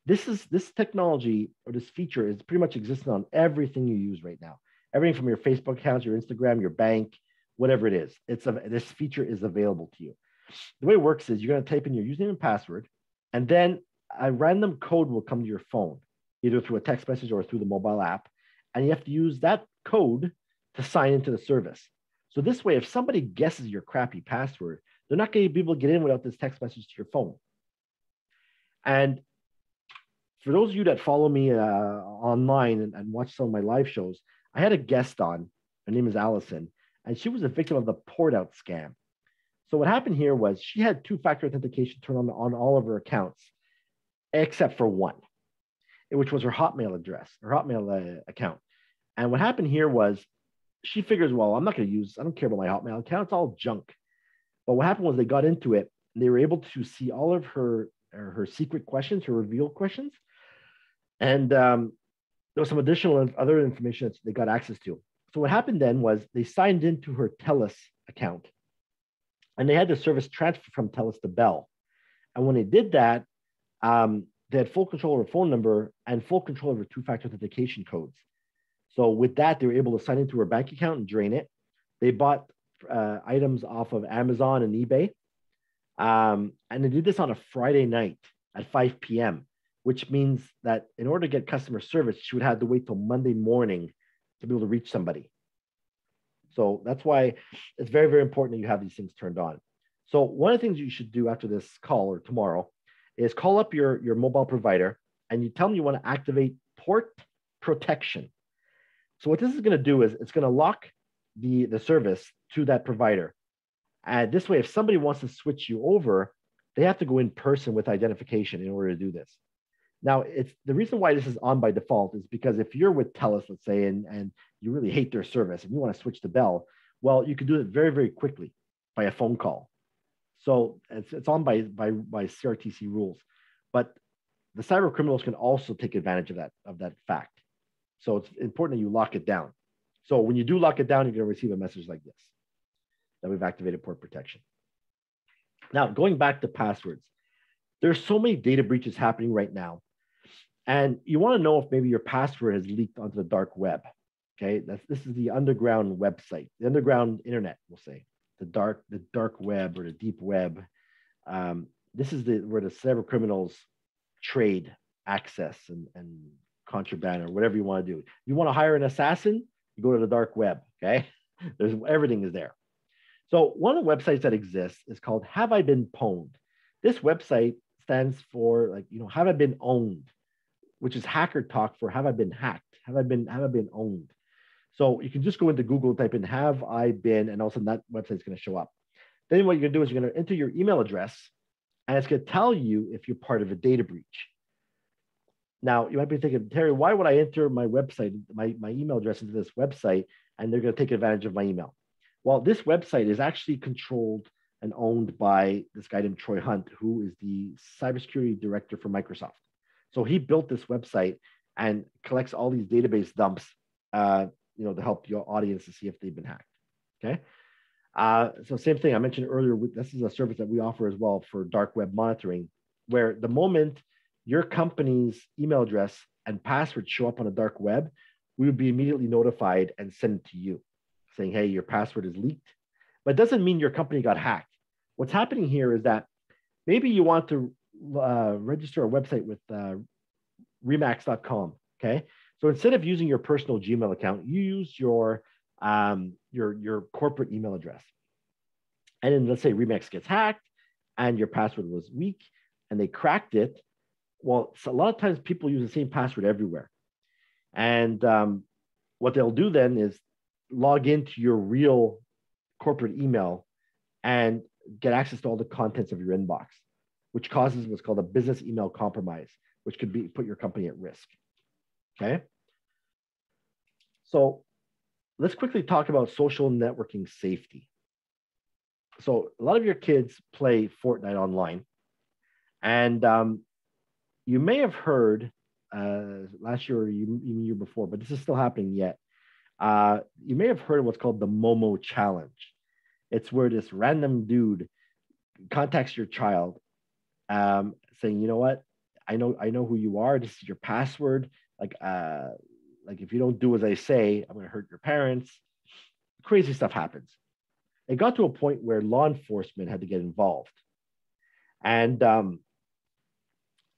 B: This technology, or this feature, is pretty much existing on everything you use right now. Everything from your Facebook accounts, your Instagram, your bank, whatever it is. This feature is available to you. The way it works is you're going to type in your username and password, and then a random code will come to your phone, either through a text message or through the mobile app. And you have to use that code to sign into the service. So this way, if somebody guesses your crappy password, they're not going to be able to get in without this text message to your phone. And for those of you that follow me online and watch some of my live shows, I had a guest on. Her name is Allison, and she was a victim of the port out scam. So what happened here was she had two-factor authentication turned on all of her accounts, except for one, which was her Hotmail address, her Hotmail account. And what happened here was she figures, well, I don't care about my Hotmail account. It's all junk. But what happened was they got into it and they were able to see all of her secret questions, her reveal questions. And there was some additional other information that they got access to. So what happened then was they signed into her TELUS account and they had the service transfer from TELUS to Bell. And when they did that, they had full control of her phone number and full control of her two-factor authentication codes. So with that, they were able to sign into her bank account and drain it. They bought items off of Amazon and eBay. And they did this on a Friday night at 5 p.m., which means that in order to get customer service, she would have to wait till Monday morning to be able to reach somebody. So that's why it's very, very important that you have these things turned on. So one of the things you should do after this call or tomorrow is call up your mobile provider and you tell them you want to activate port protection. So what this is going to do is it's going to lock the service to that provider. And this way, if somebody wants to switch you over, they have to go in person with identification in order to do this. Now, it's the reason why this is on by default is because if you're with TELUS, let's say, and you really hate their service and you want to switch to Bell, well, you can do it very, very quickly by a phone call. So it's on by CRTC rules. But the cyber criminals can also take advantage of that fact. So it's important that you lock it down. So when you do lock it down, you're going to receive a message like this, that we've activated port protection. Now, going back to passwords, there's so many data breaches happening right now. And you want to know if maybe your password has leaked onto the dark web. Okay, this is the underground website, the underground internet, we'll say, the dark web or the deep web. This is where the cyber criminals trade access and contraband or whatever you want to do. If you want to hire an assassin, you go to the dark web. Okay, everything is there. So one of the websites that exists is called Have I Been Pwned? This website stands for like, have I been owned, which is hacker talk for have I been hacked? Have I been owned? So you can just go into Google, type in have I been, and all of a sudden that website is going to show up. Then what you're going to do is you're going to enter your email address, and it's going to tell you if you're part of a data breach. Now, you might be thinking, Terry, why would I enter my website, my email address into this website, and they're going to take advantage of my email? Well, this website is actually controlled and owned by this guy named Troy Hunt, who is the cybersecurity director for Microsoft. So he built this website and collects all these database dumps, to help your audience to see if they've been hacked. Okay. So same thing I mentioned earlier. This is a service that we offer as well for dark web monitoring, where the moment your company's email address and password show up on the dark web, we would be immediately notified and send it to you saying, hey, your password is leaked. But it doesn't mean your company got hacked. What's happening here is that maybe you want to register a website with Remax.com. Okay. So instead of using your personal Gmail account, you use your corporate email address. And then let's say Remax gets hacked and your password was weak and they cracked it. Well, so a lot of times people use the same password everywhere. And what they'll do then is log into your real corporate email and get access to all the contents of your inbox, which causes what's called a business email compromise, which could put your company at risk. Okay. So let's quickly talk about social networking safety. So a lot of your kids play Fortnite online. And you may have heard last year or even year before, but this is still happening yet. You may have heard of what's called the Momo Challenge. It's where this random dude contacts your child saying, you know what? I know who you are. This is your password. Like if you don't do as I say, I'm going to hurt your parents. Crazy stuff happens. It got to a point where law enforcement had to get involved, and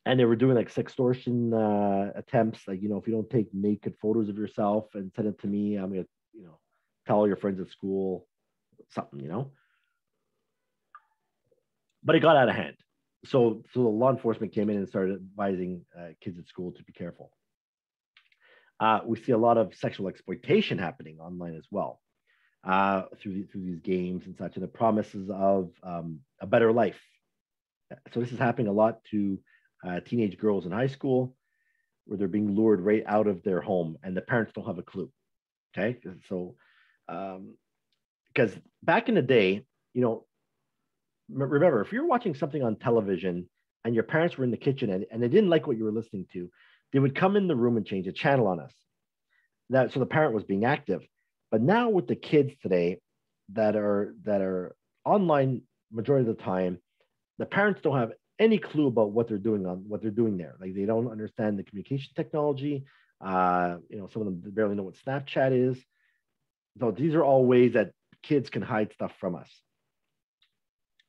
B: they were doing like sextortion attempts. Like, if you don't take naked photos of yourself and send it to me, I'm going to, tell all your friends at school, something, But it got out of hand. So the law enforcement came in and started advising kids at school to be careful. We see a lot of sexual exploitation happening online as well, through these games and such, and the promises of a better life. So this is happening a lot to teenage girls in high school, where they're being lured right out of their home, and the parents don't have a clue. Okay, so because back in the day, remember, if you're watching something on television and your parents were in the kitchen and they didn't like what you were listening to, they would come in the room and change the channel on us. So the parent was being active. But now with the kids today that are online majority of the time, the parents don't have any clue about what they're doing there. Like, they don't understand the communication technology. Some of them barely know what Snapchat is. So these are all ways that kids can hide stuff from us.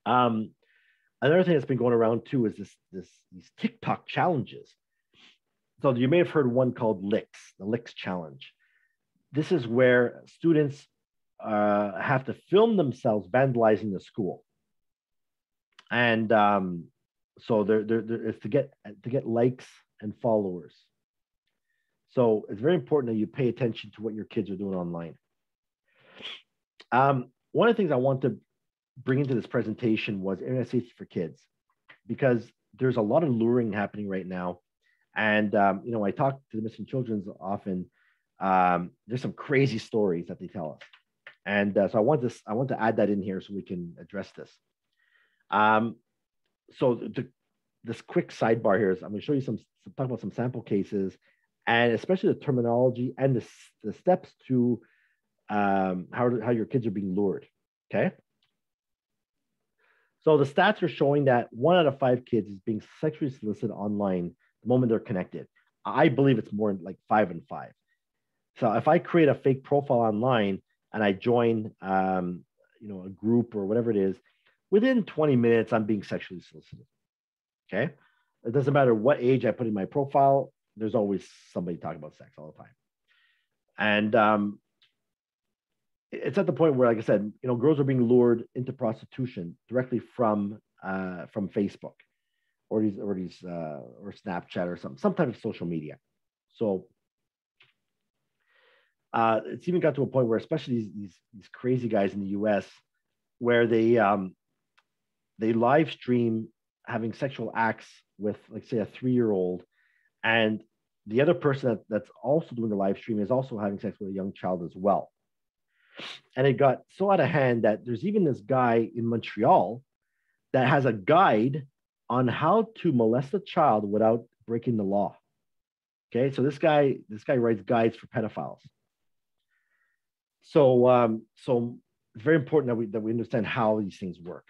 B: Another thing that's been going around too is these TikTok challenges. So you may have heard one called Licks, the Licks Challenge. This is where students have to film themselves vandalizing the school, and so it's to get likes and followers. So it's very important that you pay attention to what your kids are doing online. One of the things I want to bring into this presentation was internet safety for kids, because there's a lot of luring happening right now. And, I talk to the missing children often. There's some crazy stories that they tell us. And so I want to add that in here so we can address this. This quick sidebar here is I'm going to show you talk about some sample cases, and especially the terminology and the steps to how your kids are being lured. Okay. So the stats are showing that 1 out of 5 kids is being sexually solicited online the moment they're connected. I believe it's more like 5 and 5. So if I create a fake profile online and I join, a group or whatever it is, within 20 minutes, I'm being sexually solicited. Okay. It doesn't matter what age I put in my profile. There's always somebody talking about sex all the time. And it's at the point where, like I said, girls are being lured into prostitution directly from from Facebook or Snapchat or some type of social media. So it's even got to a point where, especially these crazy guys in the U.S., where they live stream having sexual acts with, like, say, a 3-year-old, and the other person that's also doing the live stream is also having sex with a young child as well. And it got so out of hand that there's even this guy in Montreal that has a guide on how to molest a child without breaking the law. Okay, so this guy writes guides for pedophiles. So it's very important that we understand how these things work.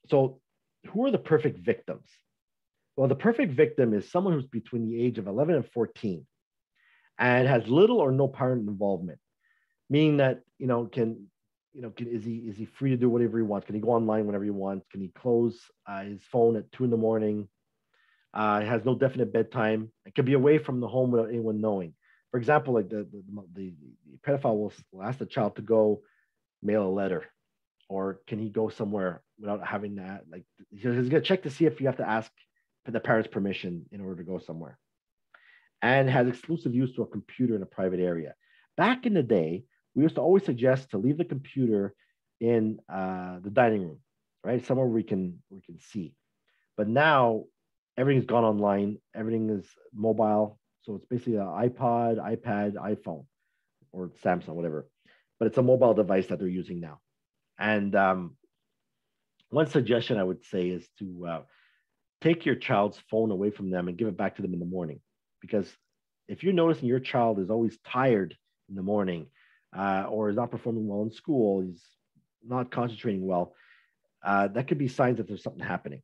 B: So who are the perfect victims? Well, the perfect victim is someone who's between the age of 11 and 14 and has little or no parent involvement, meaning that, is he free to do whatever he wants? Can he go online whenever he wants? Can he close his phone at 2 a.m? He has no definite bedtime. It could be away from the home without anyone knowing. For example, like the pedophile will ask the child to go mail a letter, or can he go somewhere without having that? Like, he's going to check to see if you have to ask for the parents' permission in order to go somewhere, and has exclusive use to a computer in a private area. Back in the day, we used to always suggest to leave the computer in the dining room, right? Somewhere we can see. But now everything's gone online. Everything is mobile. So it's basically an iPod, iPad, iPhone, or Samsung, whatever. But it's a mobile device that they're using now. And one suggestion I would say is to take your child's phone away from them and give it back to them in the morning. Because if you're noticing your child is always tired in the morning, or is not performing well in school, he's not concentrating well, that could be signs that there's something happening.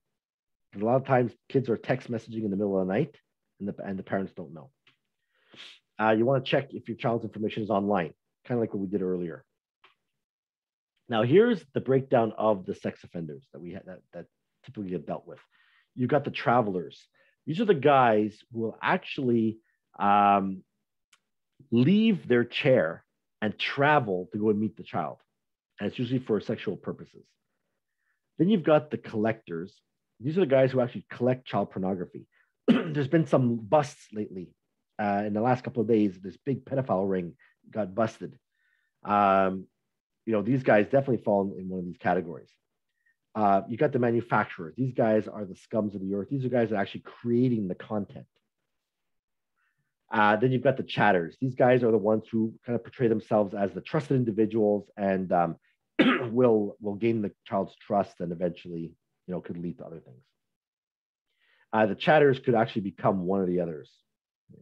B: Because a lot of times kids are text messaging in the middle of the night, and the parents don't know. You want to check if your child's information is online, kind of like what we did earlier. Now, here's the breakdown of the sex offenders that we had that typically get dealt with. You've got the travelers. These are the guys who will actually leave their chair and travel to go and meet the child. And it's usually for sexual purposes. Then you've got the collectors. These are the guys who actually collect child pornography. There's been some busts lately. In the last couple of days, this big pedophile ring got busted. These guys definitely fall in one of these categories. You got the manufacturers. These guys are the scums of the earth. These are guys that are actually creating the content. Then you've got the chatters. These guys are the ones who kind of portray themselves as the trusted individuals and will gain the child's trust and eventually, could lead to other things. The chatters could actually become one of the others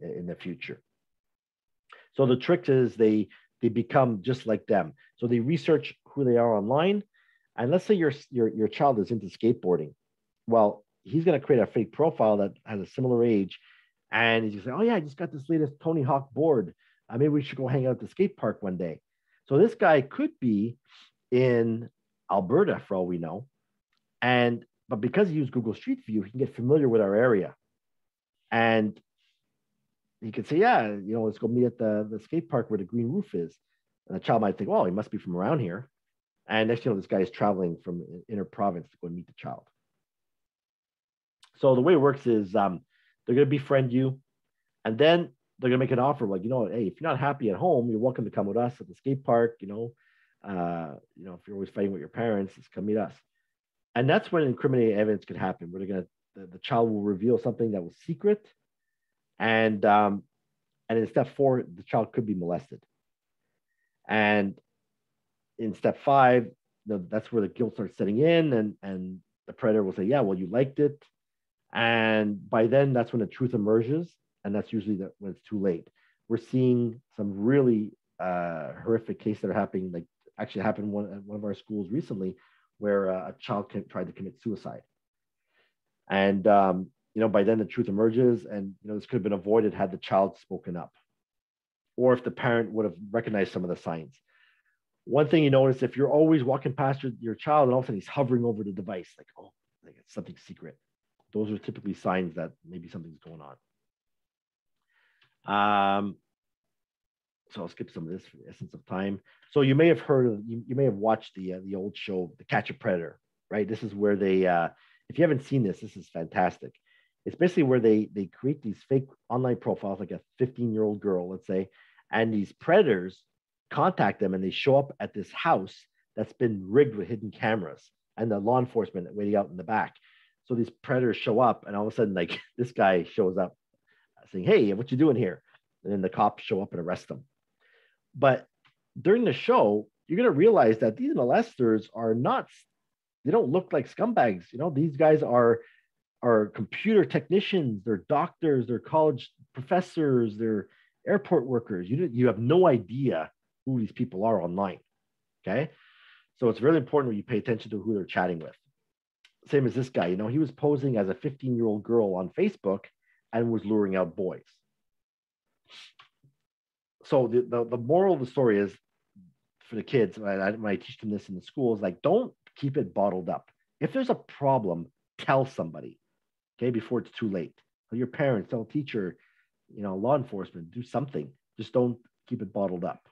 B: in the future. So the trick is they become just like them. So they research who they are online. And let's say your child is into skateboarding. Well, he's going to create a fake profile that has a similar age. And he's going to say, oh, yeah, I just got this latest Tony Hawk board. Maybe we should go hang out at the skate park one day. So this guy could be in Alberta, for all we know. But because he used Google Street View, he can get familiar with our area. And he could say, yeah, let's go meet at the skate park where the green roof is. And the child might think, well, he must be from around here. And next, this guy is traveling from inner province to go and meet the child. So the way it works is they're going to befriend you. And then they're going to make an offer like, hey, if you're not happy at home, you're welcome to come with us at the skate park. If you're always fighting with your parents, just come meet us. And that's when incriminating evidence could happen, where the child will reveal something that was secret. And in step 4, the child could be molested. And in step 5, that's where the guilt starts setting in, and the predator will say, yeah, well, you liked it. And by then, that's when the truth emerges. And that's usually when it's too late. We're seeing some really horrific cases that are happening, like actually happened at one of our schools recently, where a child tried to commit suicide. And, by then the truth emerges, and, this could have been avoided had the child spoken up, or if the parent would have recognized some of the signs. One thing you notice, if you're always walking past your child and all of a sudden he's hovering over the device, like it's something secret. Those are typically signs that maybe something's going on. So I'll skip some of this for the essence of time. So you may have heard, you may have watched the old show, The Catch a Predator. right? This is where they, if you haven't seen this, this is fantastic. It's basically where they create these fake online profiles, like a 15-year-old girl, let's say, and these predators contact them and they show up at this house that's been rigged with hidden cameras and the law enforcement waiting out in the back. So these predators show up and all of a sudden, like this guy shows up saying, "Hey, what you doing here?" And then the cops show up and arrest them. But during the show, you're going to realize that these molesters are not, they don't look like scumbags. You know, these guys are computer technicians, they're doctors, they're college professors, they're airport workers. You have no idea who these people are online. Okay. So it's really important when you pay attention to who they're chatting with. Same as this guy, you know, he was posing as a 15-year-old girl on Facebook and was luring out boys. So the moral of the story is for the kids, when I teach them this in the schools, like, don't keep it bottled up. If there's a problem, tell somebody, okay, before it's too late. Tell your parents, tell a teacher, you know, law enforcement, do something. Just don't keep it bottled up.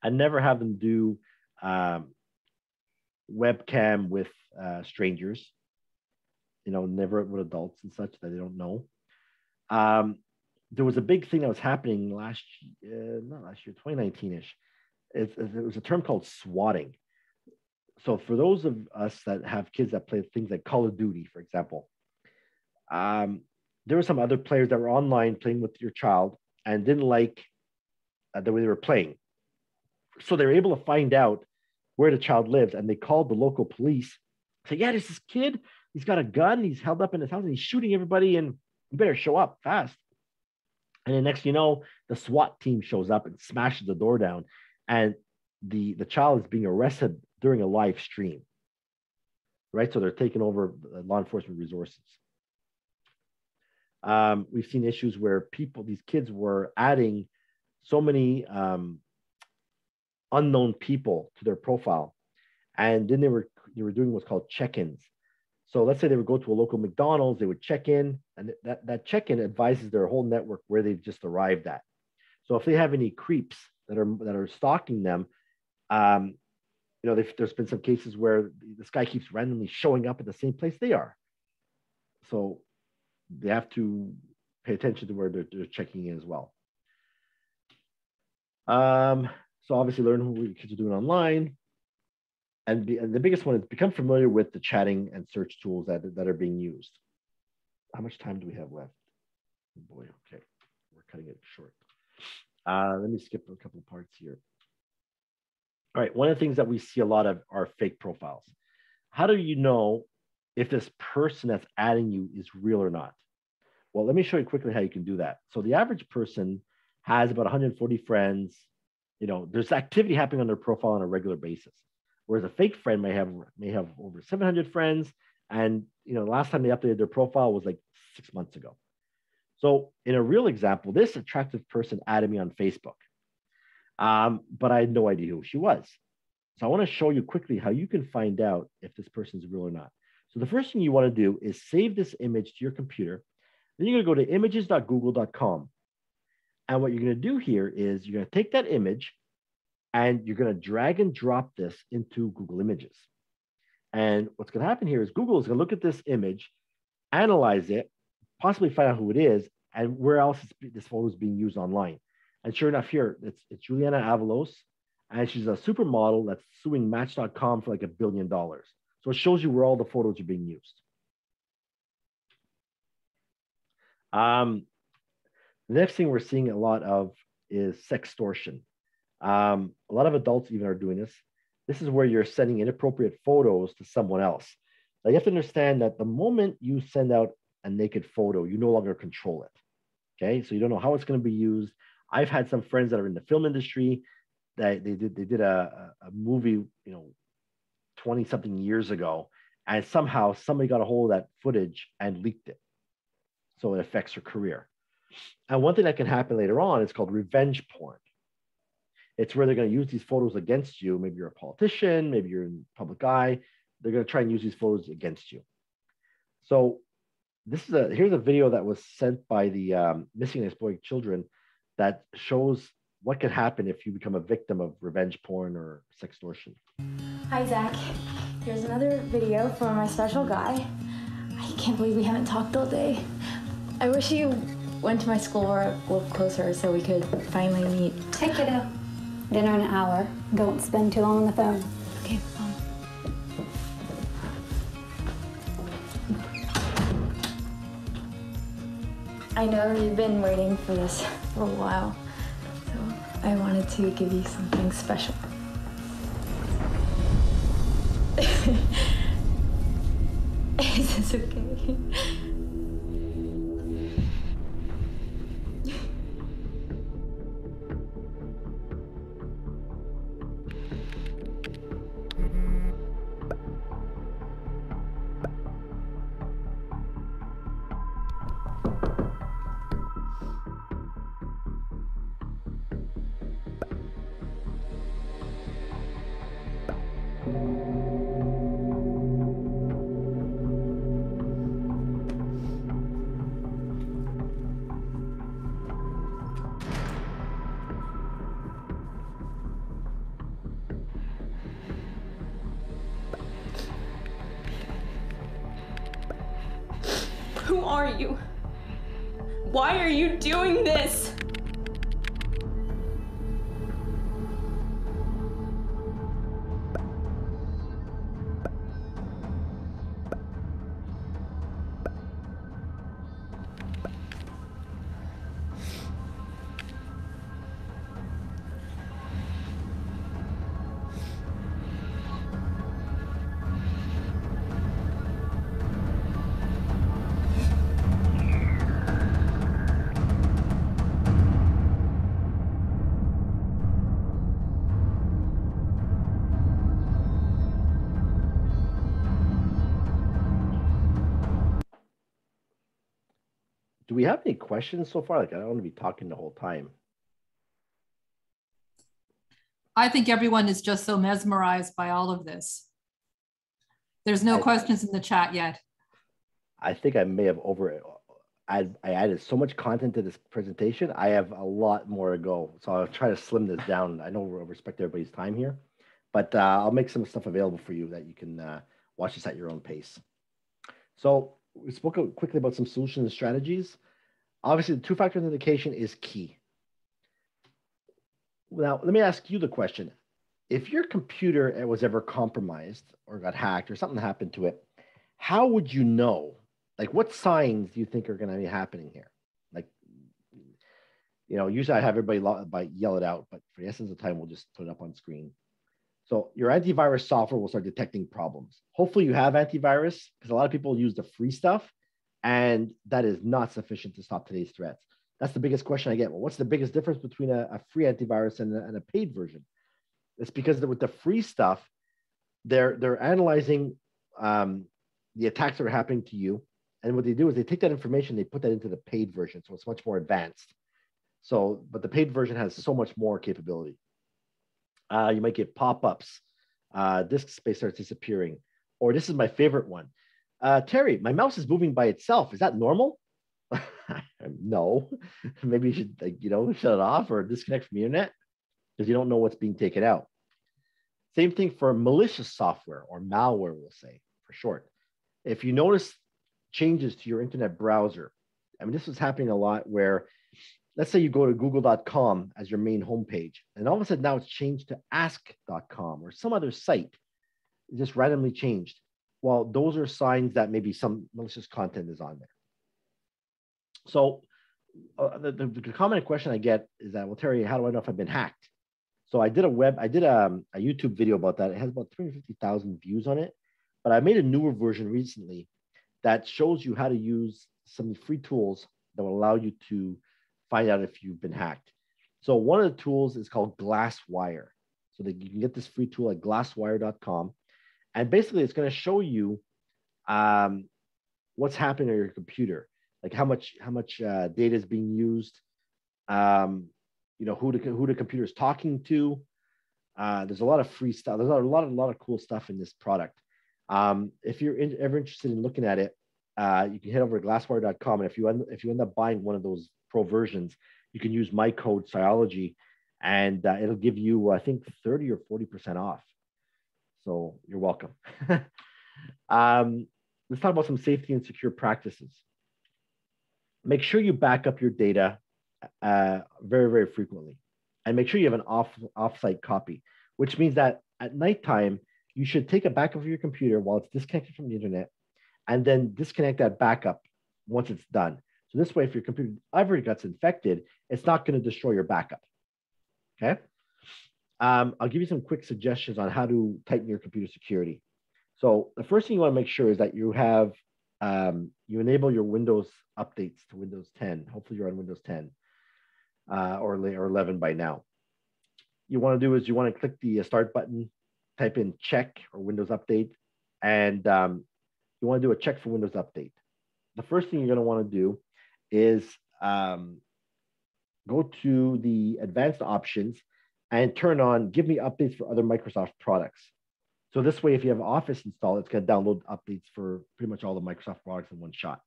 B: And never have them do webcam with strangers, you know, never with adults and such that they don't know. There was a big thing that was happening not last year, 2019-ish. There was a term called swatting. So for those of us that have kids that play things like Call of Duty, for example, there were some other players that were online playing with your child and didn't like the way they were playing. So they were able to find out where the child lives, and they called the local police. Say, "Yeah, there's this kid. He's got a gun. He's held up in his house, and he's shooting everybody, and you better show up fast." And then next you know, the SWAT team shows up and smashes the door down, and the child is being arrested during a live stream, right? So they're taking over law enforcement resources. We've seen issues where these kids were adding so many unknown people to their profile, and then they were doing what's called check-ins. So let's say they would go to a local McDonald's, they would check in, and that check-in advises their whole network where they've just arrived at. So if they have any creeps that are stalking them, you know, there's been some cases where this guy keeps randomly showing up at the same place they are. So they have to pay attention to where they're checking in as well. So obviously learn who your kids are doing online. And the biggest one is become familiar with the chatting and search tools that are being used. How much time do we have left? Oh boy, okay, we're cutting it short. Let me skip a couple of parts here. All right, one of the things that we see a lot of are fake profiles. How do you know if this person that's adding you is real or not? Well, let me show you quickly how you can do that. So the average person has about 140 friends. You know, there's activity happening on their profile on a regular basis. Whereas a fake friend may have over 700 friends, and you know, the last time they updated their profile was like 6 months ago. So in a real example, this attractive person added me on Facebook, but I had no idea who she was. So I want to show you quickly how you can find out if this person is real or not. So the first thing you want to do is save this image to your computer. Then you're going to go to images.google.com. And what you're going to do here is you're going to take that image and you're going to drag and drop this into Google Images. And what's going to happen here is Google is going to look at this image, analyze it, possibly find out who it is, and where else this photo is being used online. And sure enough, here, it's Juliana Avalos, and she's a supermodel that's suing Match.com for like $1 billion. So it shows you where all the photos are being used. The next thing we're seeing a lot of is sextortion. A lot of adults even are doing this. This is where you're sending inappropriate photos to someone else. Now you have to understand that the moment you send out a naked photo, you no longer control it. Okay, so you don't know how it's going to be used. I've had some friends that are in the film industry that they did a movie, 20-something years ago, and somehow somebody got a hold of that footage and leaked it. So it affects her career. And one thing that can happen later on is called revenge porn. It's where they're going to use these photos against you. Maybe you're a politician, maybe you're in public eye. They're going to try and use these photos against you. So here's a video that was sent by the Missing and Exploited Children that shows what could happen if you become a victim of revenge porn or sextortion.
D: Hi, Zach. Here's another video from my special guy. I can't believe we haven't talked all day. I wish you went to my school or a little closer so we could finally meet.
E: Hey, kiddo. Dinner in an hour. Don't spend too long on the phone.
D: Okay, I know you've been waiting for this for a while, so I wanted to give you something special. Is this okay? Who are you? Why are you doing this?
B: Do we have any questions so far? Like, I don't want to be talking the whole time.
F: I think everyone is just so mesmerized by all of this. There's no questions in the chat yet.
B: I think I may have I added so much content to this presentation. I have a lot more to go. So I'll try to slim this down. I know we'll respect everybody's time here, but I'll make some stuff available for you that you can watch this at your own pace. So we spoke quickly about some solutions and strategies. Obviously, the two-factor authentication is key. Now, let me ask you the question. If your computer was ever compromised or got hacked or something happened to it, how would you know? Like, what signs do you think are going to be happening here? Like, you know, usually I have everybody yell it out, but for the essence of time, we'll just put it up on screen. So your antivirus software will start detecting problems. Hopefully you have antivirus, because a lot of people use the free stuff, and that is not sufficient to stop today's threats. That's the biggest question I get. Well, what's the biggest difference between a free antivirus and a paid version? It's because with the free stuff, they're analyzing the attacks that are happening to you. And what they do is they take that information, they put that into the paid version. So it's much more advanced. So, but the paid version has so much more capability. You might get pop-ups, disk space starts disappearing, or this is my favorite one. Terry, my mouse is moving by itself. Is that normal? No. Maybe you should, like, you know, shut it off or disconnect from the internet because you don't know what's being taken out. Same thing for malicious software or malware, we'll say for short. If you notice changes to your internet browser, I mean, this is happening a lot where, let's say you go to google.com as your main homepage, and all of a sudden now it's changed to ask.com or some other site. It just randomly changed. Well, those are signs that maybe some malicious content is on there. So the common question I get is that, well, Terry, how do I know if I've been hacked? So I did a YouTube video about that. It has about 350,000 views on it, but I made a newer version recently that shows you how to use some free tools that will allow you to find out if you've been hacked. So one of the tools is called Glasswire. So that you can get this free tool at glasswire.com. And basically it's going to show you what's happening on your computer, like how much data is being used, you know, who the computer is talking to. There's a lot of free stuff. There's a lot of cool stuff in this product. If you're ever interested in looking at it, you can head over to glasswire.com. And if you end up buying one of those pro versions, you can use my code Sciology, and it'll give you, I think, 30 or 40% off. So you're welcome. Let's talk about some safety and secure practices. Make sure you back up your data very, very frequently. And make sure you have an off-site copy, which means that at nighttime, you should take a backup of your computer while it's disconnected from the internet, and then disconnect that backup once it's done. So this way, if your computer ever gets infected, it's not going to destroy your backup. Okay. I'll give you some quick suggestions on how to tighten your computer security. So the first thing you want to make sure is that you have, you enable your Windows updates to Windows 10. Hopefully you're on Windows 10 or 11 by now. You want to do is you want to click the start button, type in check or Windows update, and you want to do a check for Windows update. The first thing you're going to want to do is go to the advanced options and turn on give me updates for other Microsoft products. So this way, if you have Office installed, it's going to download updates for pretty much all the Microsoft products in one shot.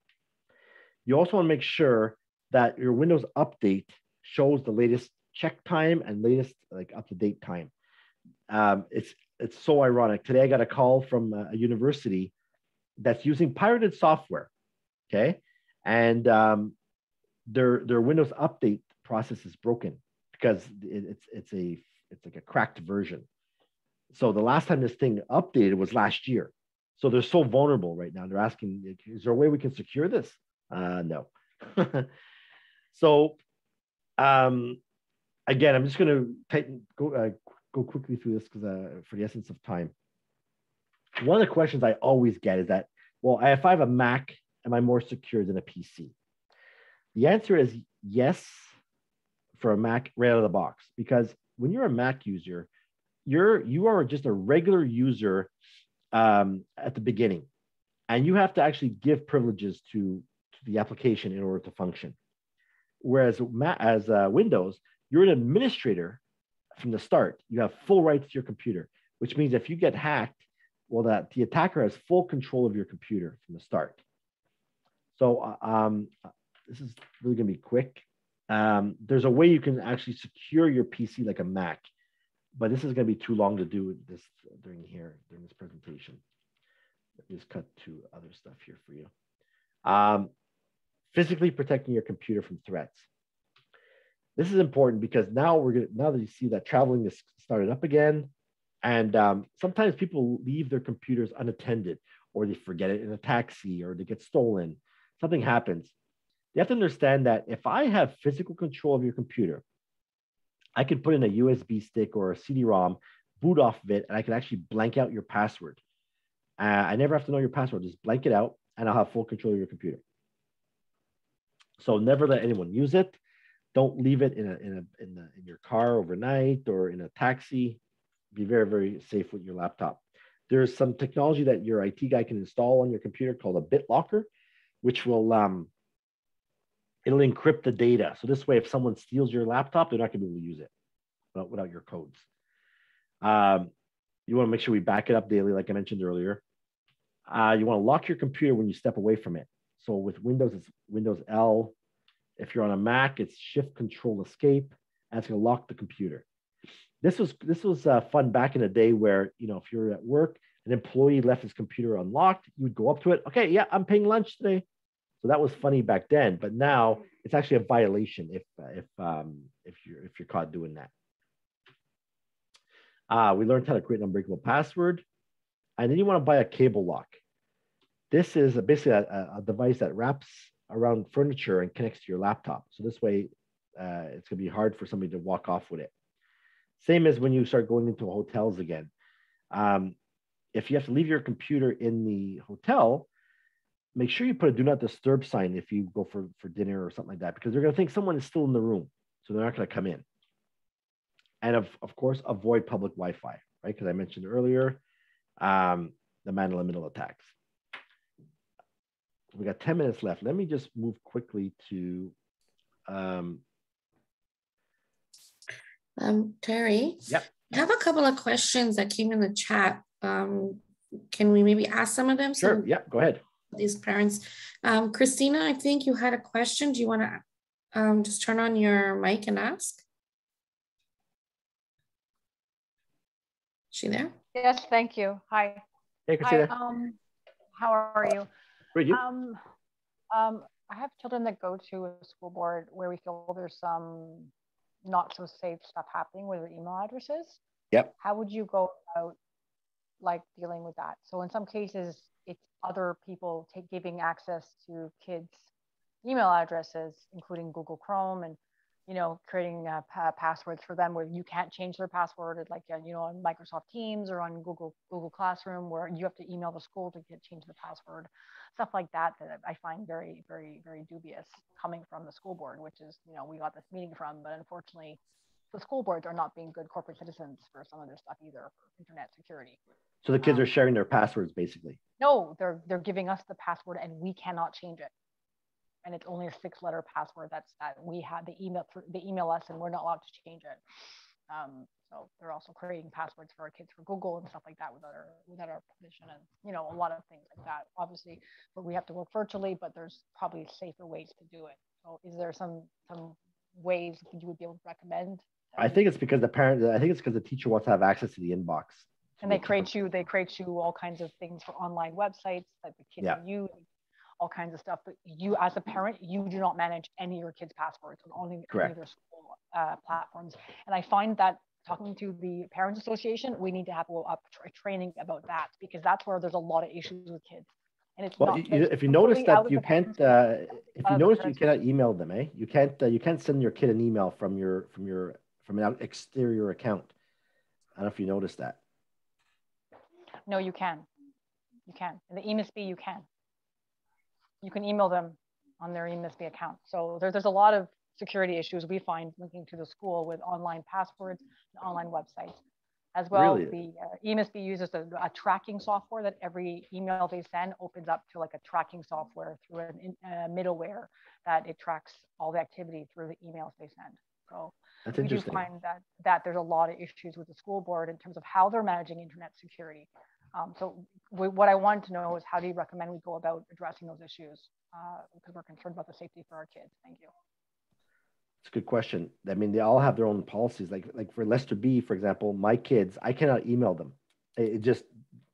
B: You also want to make sure that your Windows update shows the latest check time and latest like up-to-date time. It's so ironic. Today I got a call from a university that's using pirated software, okay? And their Windows update process is broken because it's like a cracked version. So the last time this thing updated was last year. So they're so vulnerable right now. They're asking, is there a way we can secure this? No. So again, I'm just going to go quickly through this because for the essence of time. One of the questions I always get is that, well, if I have a Mac, am I more secure than a PC? The answer is yes for a Mac right out of the box, because when you're a Mac user, you are just a regular user at the beginning, and you have to actually give privileges to the application in order to function. Whereas as Windows, you're an administrator from the start. You have full rights to your computer, which means if you get hacked, well, that the attacker has full control of your computer from the start. So this is really going to be quick. There's a way you can actually secure your PC like a Mac, but this is going to be too long to do this during this presentation. Let me just cut to other stuff here for you. Physically protecting your computer from threats. This is important because now now that you see that traveling is started up again, and sometimes people leave their computers unattended, or they forget it in a taxi, or they get stolen. Something happens. You have to understand that if I have physical control of your computer, I can put in a USB stick or a CD-ROM, boot off of it, and I can actually blank out your password. I never have to know your password. Just blank it out, and I'll have full control of your computer. So never let anyone use it. Don't leave it in your car overnight or in a taxi. Be very, very safe with your laptop. There's some technology that your IT guy can install on your computer called a BitLocker, which will it'll encrypt the data. So this way, if someone steals your laptop, they're not going to be able to use it without your codes. You want to make sure we back it up daily, like I mentioned earlier. You want to lock your computer when you step away from it. So with Windows, it's Windows L. If you're on a Mac, it's Shift Control Escape, and it's going to lock the computer. This was fun back in the day where, you know, if you're at work, an employee left his computer unlocked, you would go up to it. Okay, yeah, I'm paying lunch today. So that was funny back then, but now it's actually a violation if you're caught doing that. We learned how to create an unbreakable password, and then you want to buy a cable lock. This is basically a device that wraps around furniture and connects to your laptop. So this way, it's going to be hard for somebody to walk off with it. Same as when you start going into hotels again. If you have to leave your computer in the hotel, make sure you put a do not disturb sign if you go for dinner or something like that, because they're going to think someone is still in the room. So they're not going to come in. And of course, avoid public Wi-Fi, right? Because I mentioned earlier, the man-in-the-middle attacks. We got 10 minutes left. Let me just move quickly to
A: Terry.
B: Yep.
A: I have a couple of questions that came in the chat. Can we maybe ask some of them?
B: Sure. Yeah, go ahead.
A: These parents. Christina, I think you had a question. Do you want to just turn on your mic and ask? Is she there?
G: Yes, thank you. Hi.
B: Hey, Christina.
G: Hi, how are you?
B: Great, you?
G: I have children that go to a school board where we feel there's some not so safe stuff happening with their email addresses.
B: Yep.
G: How would you go about like dealing with that? So in some cases, it's other people giving access to kids' email addresses, including Google Chrome, and creating passwords for them where you can't change their password, like on Microsoft Teams or on Google Classroom, where you have to email the school to change the password, stuff like that I find very, very, very dubious coming from the school board, which is we got this meeting from, but unfortunately, the school boards are not being good corporate citizens for some of this stuff either, for internet security.
B: So the kids are sharing their passwords, basically.
G: No, they're giving us the password and we cannot change it. And it's only a 6-letter password that we have. They email us, and we're not allowed to change it. So they're also creating passwords for our kids for Google and stuff like that without our permission, and a lot of things like that. Obviously, but we have to work virtually, but there's probably safer ways to do it. So is there some ways that you would be able to recommend?
B: I think it's because the teacher wants to have access to the inbox.
G: And they create you all kinds of things for online websites that the kids use. All kinds of stuff, but you as a parent, you do not manage any of your kids' passwords on any of their school platforms. And I find that talking to the Parents Association, we need to have a training about that, because that's where there's a lot of issues with kids. And it's
B: if you notice that you can't, if you notice you cannot email them, you can't send your kid an email from an exterior account. I don't know if you noticed that.
G: No, you can. In the eMSB, you can. You can email them on their eMSB account. So there's a lot of security issues we find linking to the school with online passwords and online websites. As well, the eMSB uses a tracking software that every email they send opens up to, like a tracking software through a middleware that it tracks all the activity through the emails they send. So we do find that there's a lot of issues with the school board in terms of how they're managing internet security. So what I want to know is, how do you recommend we go about addressing those issues? Because we're concerned about the safety for our kids. Thank you.
B: It's a good question. I mean, they all have their own policies. Like for Lester B, for example, my kids, I cannot email them. It just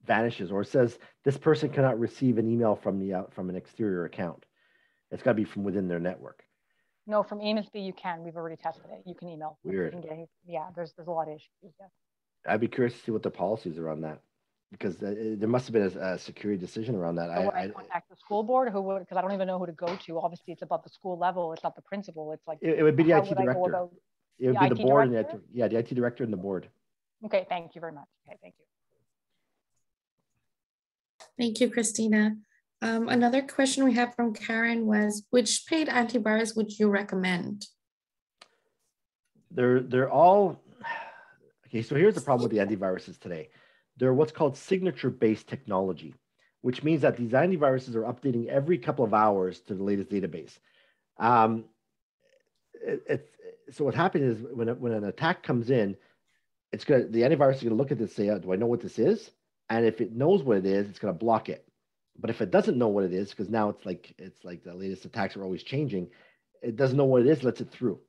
B: vanishes, or it says this person cannot receive an email from an exterior account. It's got to be from within their network.
G: No, from eMSB you can. We've already tested it. You can email.
B: Weird.
G: There's a lot of issues. Yeah.
B: I'd be curious to see what the policies are on that, because there must have been a security decision around that.
G: So I contact the school board, because I don't even know who to go to. Obviously, it's about the school level. It's not the principal. It's like
B: it would be the IT director. It would be the board and the IT director and the board.
G: Okay, thank you very much. Okay, thank you.
A: Thank you, Christina. Another question we have from Karen was, which paid antivirus would you recommend?
B: They're all okay. So here's the problem with the antiviruses today. They're what's called signature-based technology, which means that these antiviruses are updating every couple of hours to the latest database. So what happens is when an attack comes in, the antivirus is going to look at this and say, do I know what this is? And if it knows what it is, it's going to block it. But if it doesn't know what it is, because now it's like the latest attacks are always changing, it doesn't know what it is, lets it through.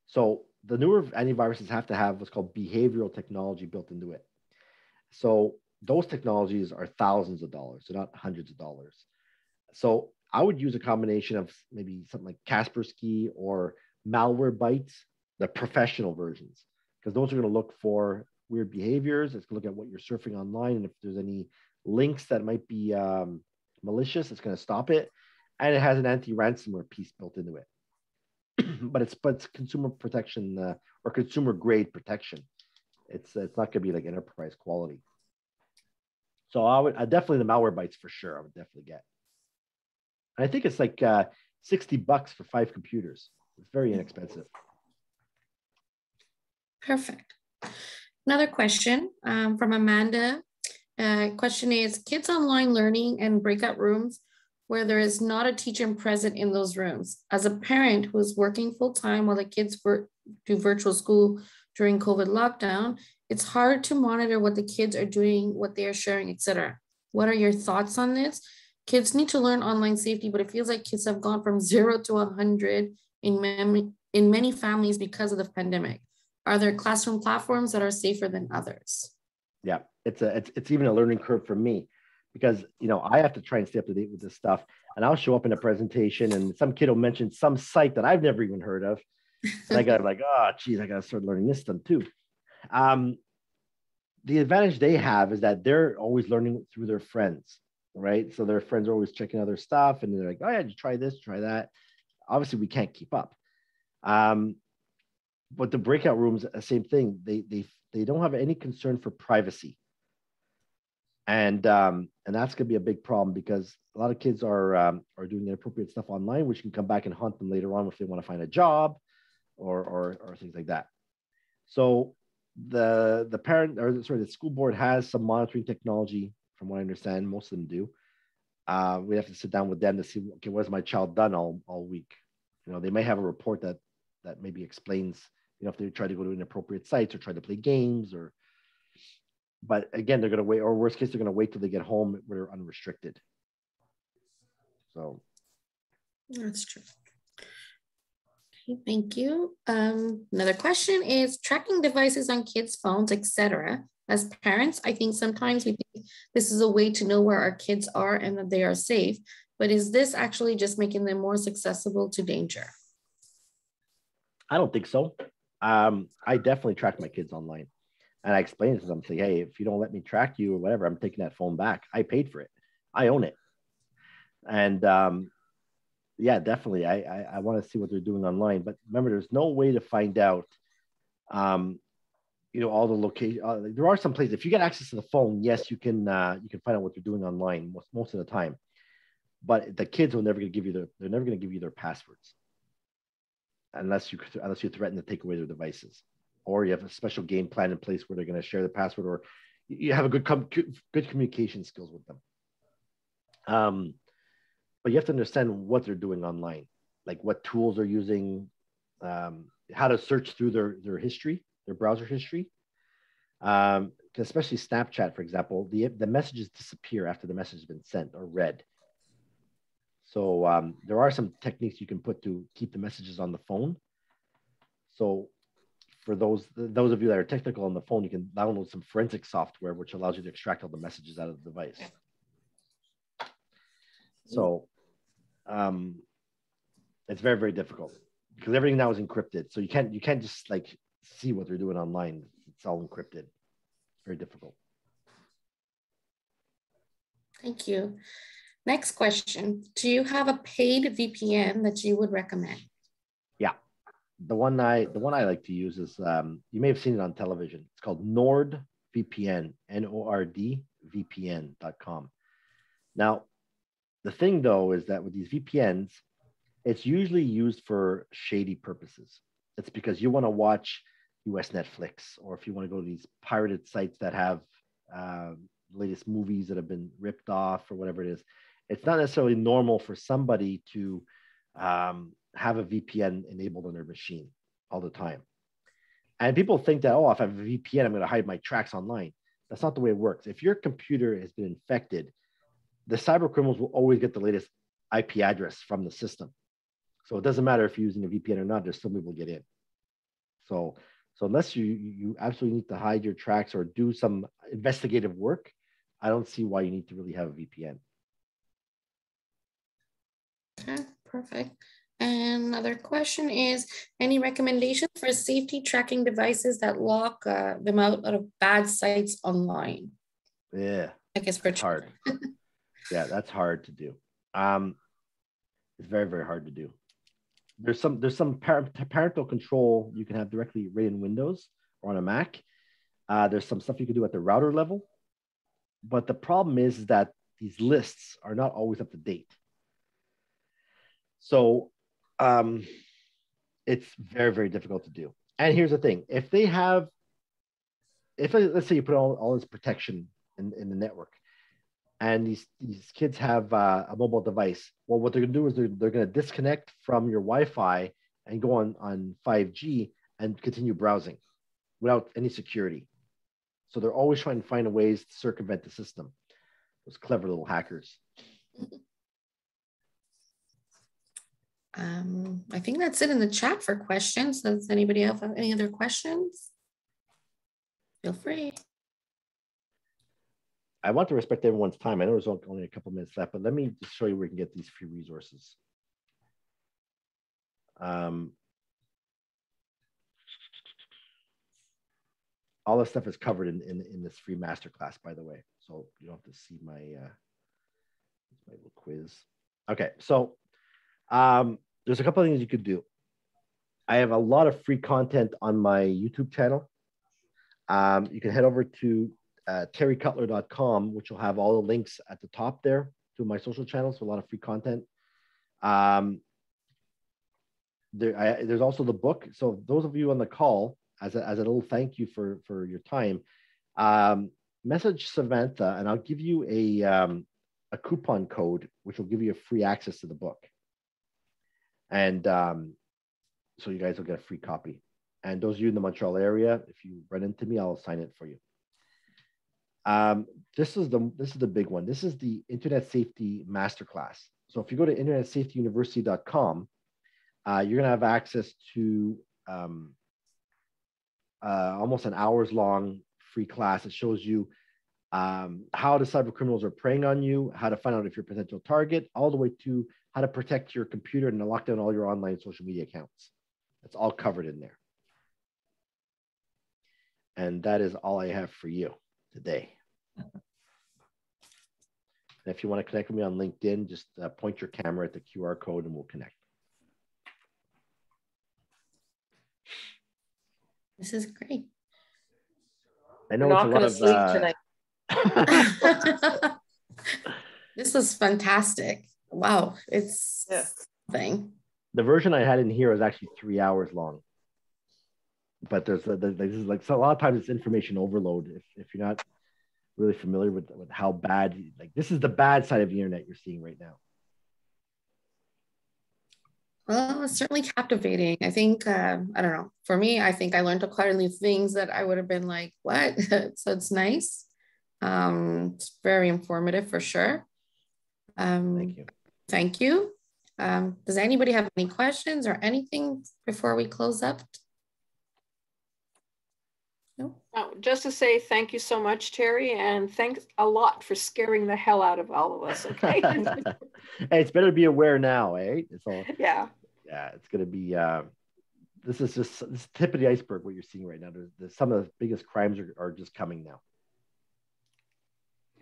B: So the newer antiviruses have to have what's called behavioral technology built into it. So those technologies are thousands of dollars, so not hundreds of dollars. So I would use a combination of maybe something like Kaspersky or Malwarebytes, the professional versions, because those are going to look for weird behaviors. It's going to look at what you're surfing online, and if there's any links that might be malicious, it's going to stop it. And it has an anti-ransomware piece built into it. but it's consumer protection or consumer grade protection. It's not going to be like enterprise quality. So I definitely the Malwarebytes for sure. I would definitely get. And I think it's like $60 for 5 computers. It's very inexpensive.
A: Perfect. Another question from Amanda. Question is, kids online learning and breakout rooms where there is not a teacher present in those rooms. As a parent who is working full time while the kids do virtual school during COVID lockdown, it's hard to monitor what the kids are doing, what they are sharing, etc. What are your thoughts on this? Kids need to learn online safety, but it feels like kids have gone from 0 to 100 in many families because of the pandemic. Are there classroom platforms that are safer than others?
B: Yeah, it's even a learning curve for me, because I have to try and stay up to date with this stuff, and I'll show up in a presentation and some kid will mention some site that I've never even heard of, and I got like, oh geez, I got to start learning this stuff too. The advantage they have is that they're always learning through their friends, right? So their friends are always checking other stuff, and they're like, oh yeah, you try this, try that. Obviously, we can't keep up. But the breakout rooms, same thing. They don't have any concern for privacy, and that's going to be a big problem, because a lot of kids are doing inappropriate stuff online, which can come back and haunt them later on if they want to find a job or things like that. So the school board has some monitoring technology, from what I understand. Most of them do. We have to sit down with them to see, okay, what has my child done all week? They may have a report that maybe explains, if they try to go to inappropriate sites or try to play games, but again, they're going to wait, or worst case, they're going to wait till they get home where they're unrestricted. So
A: that's true. Okay, thank you. Another question is tracking devices on kids' phones, etc. As parents, I think sometimes we think this is a way to know where our kids are and that they are safe, but is this actually just making them more susceptible to danger?
B: I don't think so. I definitely track my kids online, and I explain it to them, say, hey, if you don't let me track you or whatever, I'm taking that phone back. I paid for it. I own it. And yeah, definitely. I want to see what they're doing online, but remember, there's no way to find out, all the location. There are some places, if you get access to the phone, yes, you can find out what they're doing online most of the time, but the kids are never going to give you their passwords. Unless you threaten to take away their devices, or you have a special game plan in place where they're going to share the password, or you have a good communication skills with them. But you have to understand what they're doing online, like what tools they're using, how to search through their history, their browser history. Especially Snapchat, for example, the messages disappear after the message has been sent or read. So there are some techniques you can put to keep the messages on the phone. So for those of you that are technical on the phone, you can download some forensic software, which allows you to extract all the messages out of the device. So it's very, very difficult, because everything now is encrypted. So you can't just like see what they're doing online. It's all encrypted. Very difficult.
A: Thank you. Next question. Do you have a paid VPN that you would recommend? Yeah.
B: The one I like to use is, you may have seen it on television. It's called NordVPN, NordVPN.com. Now, the thing though is that with these VPNs, it's usually used for shady purposes. It's because you want to watch US Netflix, or if you want to go to these pirated sites that have latest movies that have been ripped off or whatever it is. It's not necessarily normal for somebody to have a VPN enabled on their machine all the time. And people think that, if I have a VPN, I'm going to hide my tracks online. That's not the way it works. If your computer has been infected, the cyber criminals will always get the latest IP address from the system. So it doesn't matter if you're using a VPN or not, there's still people get in. So unless you absolutely need to hide your tracks or do some investigative work, I don't see why you need to really have a VPN.
A: Okay, perfect. And another question is, any recommendations for safety tracking devices that lock them out of bad sites online?
B: Yeah,
A: I guess for
B: hard. Yeah, that's hard to do. It's very, very hard to do. There's some parental control you can have directly right in Windows or on a Mac. There's some stuff you can do at the router level, but the problem is that these lists are not always up to date. So it's very, very difficult to do. And here's the thing: let's say you put all this protection in the network, and these kids have a mobile device. Well, what they're going to do is they're going to disconnect from your Wi-Fi and go on 5G and continue browsing without any security. So they're always trying to find ways to circumvent the system. Those clever little hackers.
A: I think that's it in the chat for questions. Does anybody else have any other questions? Feel free.
B: I want to respect everyone's time. I know there's only a couple minutes left, but let me just show you where you can get these free resources. All this stuff is covered in this free masterclass, by the way. So you don't have to see my little quiz. Okay, so there's a couple of things you could do. I have a lot of free content on my YouTube channel. You can head over to terrycutler.com, which will have all the links at the top there to my social channels, so a lot of free content. There's also the book. So those of you on the call, as a little thank you for your time, message Samantha, and I'll give you a coupon code, which will give you a free access to the book. And so you guys will get a free copy. And those of you in the Montreal area, if you run into me, I'll sign it for you. This is the big one. This is the Internet Safety Masterclass. So if you go to internetsafetyuniversity.com, you're going to have access to almost an hour's long free class. It shows you how the cyber criminals are preying on you, how to find out if you're a potential target, all the way to how to protect your computer and to lock down all your online social media accounts. It's all covered in there. And that is all I have for you today. And if you want to connect with me on LinkedIn, just point your camera at the QR code and we'll connect.
A: This is great.
B: I know it's a lot of
H: tonight.
A: This was fantastic. Wow, it's thing.
B: The version I had in here is actually 3 hours long. But this is like, so a lot of times it's information overload if you're not really familiar with how bad, like this is the bad side of the internet you're seeing right now.
A: Well, it's certainly captivating. I think, I don't know, for me, I think I learned quite a few things that I would have been like, what? So it's nice. It's very informative for sure.
B: Thank you.
A: Thank you. Does anybody have any questions or anything before we close up? No?
H: Just to say thank you so much, Terry, and thanks a lot for scaring the hell out of all of us, okay?
B: Hey, it's better to be aware now, eh? It's all,
H: yeah,
B: it's going to be, this is just this tip of the iceberg, what you're seeing right now. There's some of the biggest crimes are just coming now.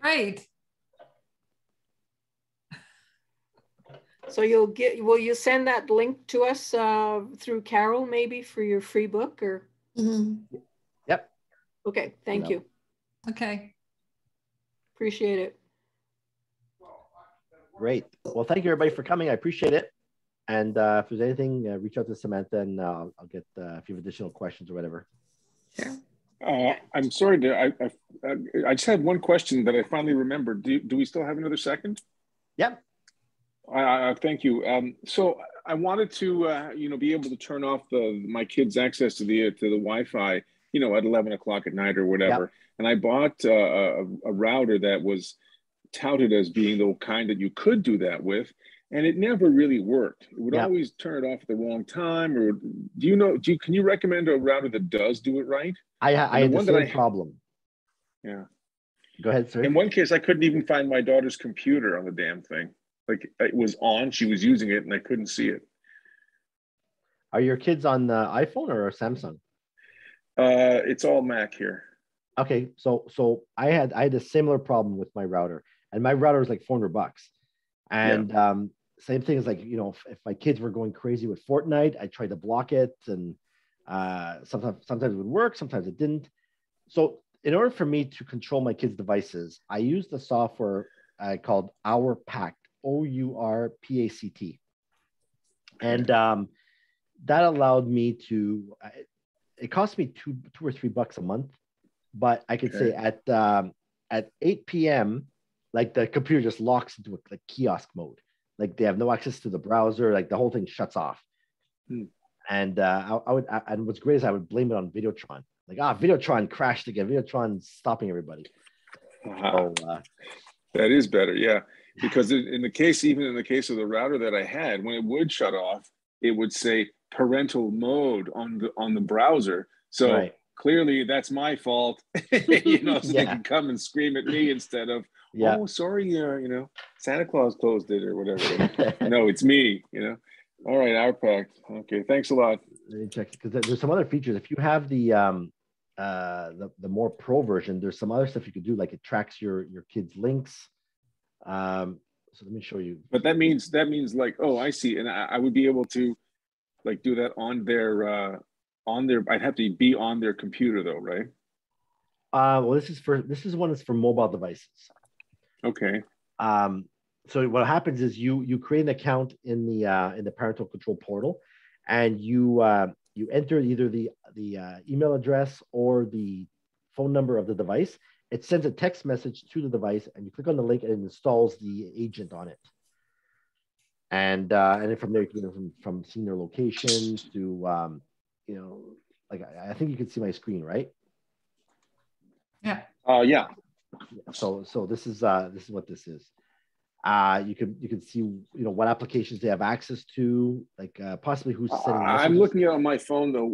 F: Right.
H: So will you send that link to us through Carol maybe for your free book or?
A: Mm-hmm.
B: Yep.
H: Okay, thank you.
F: Okay.
H: Appreciate it.
B: Great. Well, thank you everybody for coming. I appreciate it. And if there's anything, reach out to Samantha and I'll get if you have additional questions or whatever.
A: Sure.
I: I'm sorry to, I just had one question that I finally remembered. Do we still have another second?
B: Yep.
I: Thank you. So I wanted to, be able to turn off my kids' access to the Wi-Fi, at 11 o'clock at night or whatever. Yep. And I bought a router that was touted as being the kind that you could do that with, and it never really worked. It would always turn it off at the wrong time. Or can you recommend a router that does do it right?
B: I had the same problem.
I: Yeah.
B: Go ahead, sir.
I: In one case, I couldn't even find my daughter's computer on the damn thing. Like it was on, she was using it, and I couldn't see it.
B: Are your kids on the iPhone or a Samsung?
I: It's all Mac here.
B: Okay, so I had a similar problem with my router, and my router was like $400. And same thing is like, if my kids were going crazy with Fortnite, I tried to block it, and sometimes it would work, sometimes it didn't. So in order for me to control my kids' devices, I used the software called OurPact. OurPact, and that allowed me to. It cost me $2 or $3 a month, but I could say at 8 p.m. like the computer just locks into a kiosk mode. Like they have no access to the browser. Like the whole thing shuts off. And and what's great is I would blame it on Videotron. Like Videotron crashed again. Videotron's stopping everybody. So,
I: that is better, yeah. Because even in the case of the router that I had, when it would shut off, it would say parental mode on the browser. So clearly that's my fault, you know, so they
B: Yeah.
I: can come and scream at me instead of,
B: Yeah.
I: oh, sorry, you know, Santa Claus closed it or whatever. No, it's me, you know. All right, our pact. Okay, thanks a lot.
B: Let me check, because there's some other features. If you have the more pro version, there's some other stuff you could do, like it tracks your kids' links. So let me show you.
I: But that means like, oh, I see, and I would be able to like do that on their I'd have to be on their computer though, right?
B: Well, this is one that's for mobile devices.
I: Okay.
B: So what happens is you create an account in the parental control portal, and you enter either the email address or the phone number of the device. It sends a text message to the device, and you click on the link, and it installs the agent on it. And then from there, you can go from seeing their location to you know, like I think you can see my screen, right?
F: Yeah.
I: Yeah.
B: So this is what this is. You can see, you know, what applications they have access to, like possibly who's sending messages.
I: I'm looking at it on my phone though.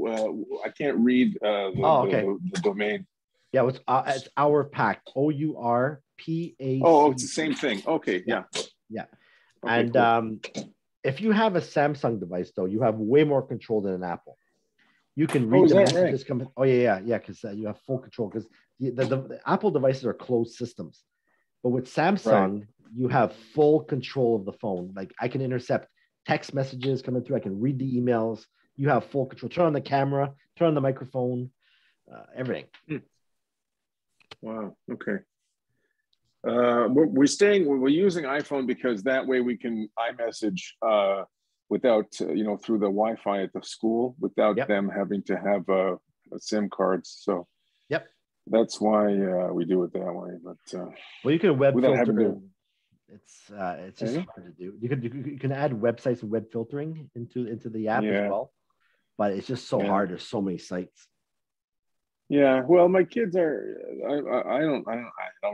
I: I can't read the domain.
B: Yeah, it's Our Pact. OURPAC.
I: Oh, it's the same thing. Okay, yeah.
B: Yeah.
I: Okay,
B: And
I: cool.
B: If you have a Samsung device, though, you have way more control than an Apple. You can read the messages coming. Oh yeah, because you have full control, because the Apple devices are closed systems, but with Samsung, you have full control of the phone. Like I can intercept text messages coming through. I can read the emails. You have full control. Turn on the camera. Turn on the microphone. Everything.
I: Wow. Okay. We're using iPhone because that way we can iMessage without through the Wi-Fi at the school without them having to have a SIM cards. So that's why we do it that way. But
B: well, you can web filter. It's just
I: Mhm.
B: hard to do. You can add websites and web filtering into the app as well, but it's just so hard. There's so many sites.
I: Yeah, well, my kids are. I don't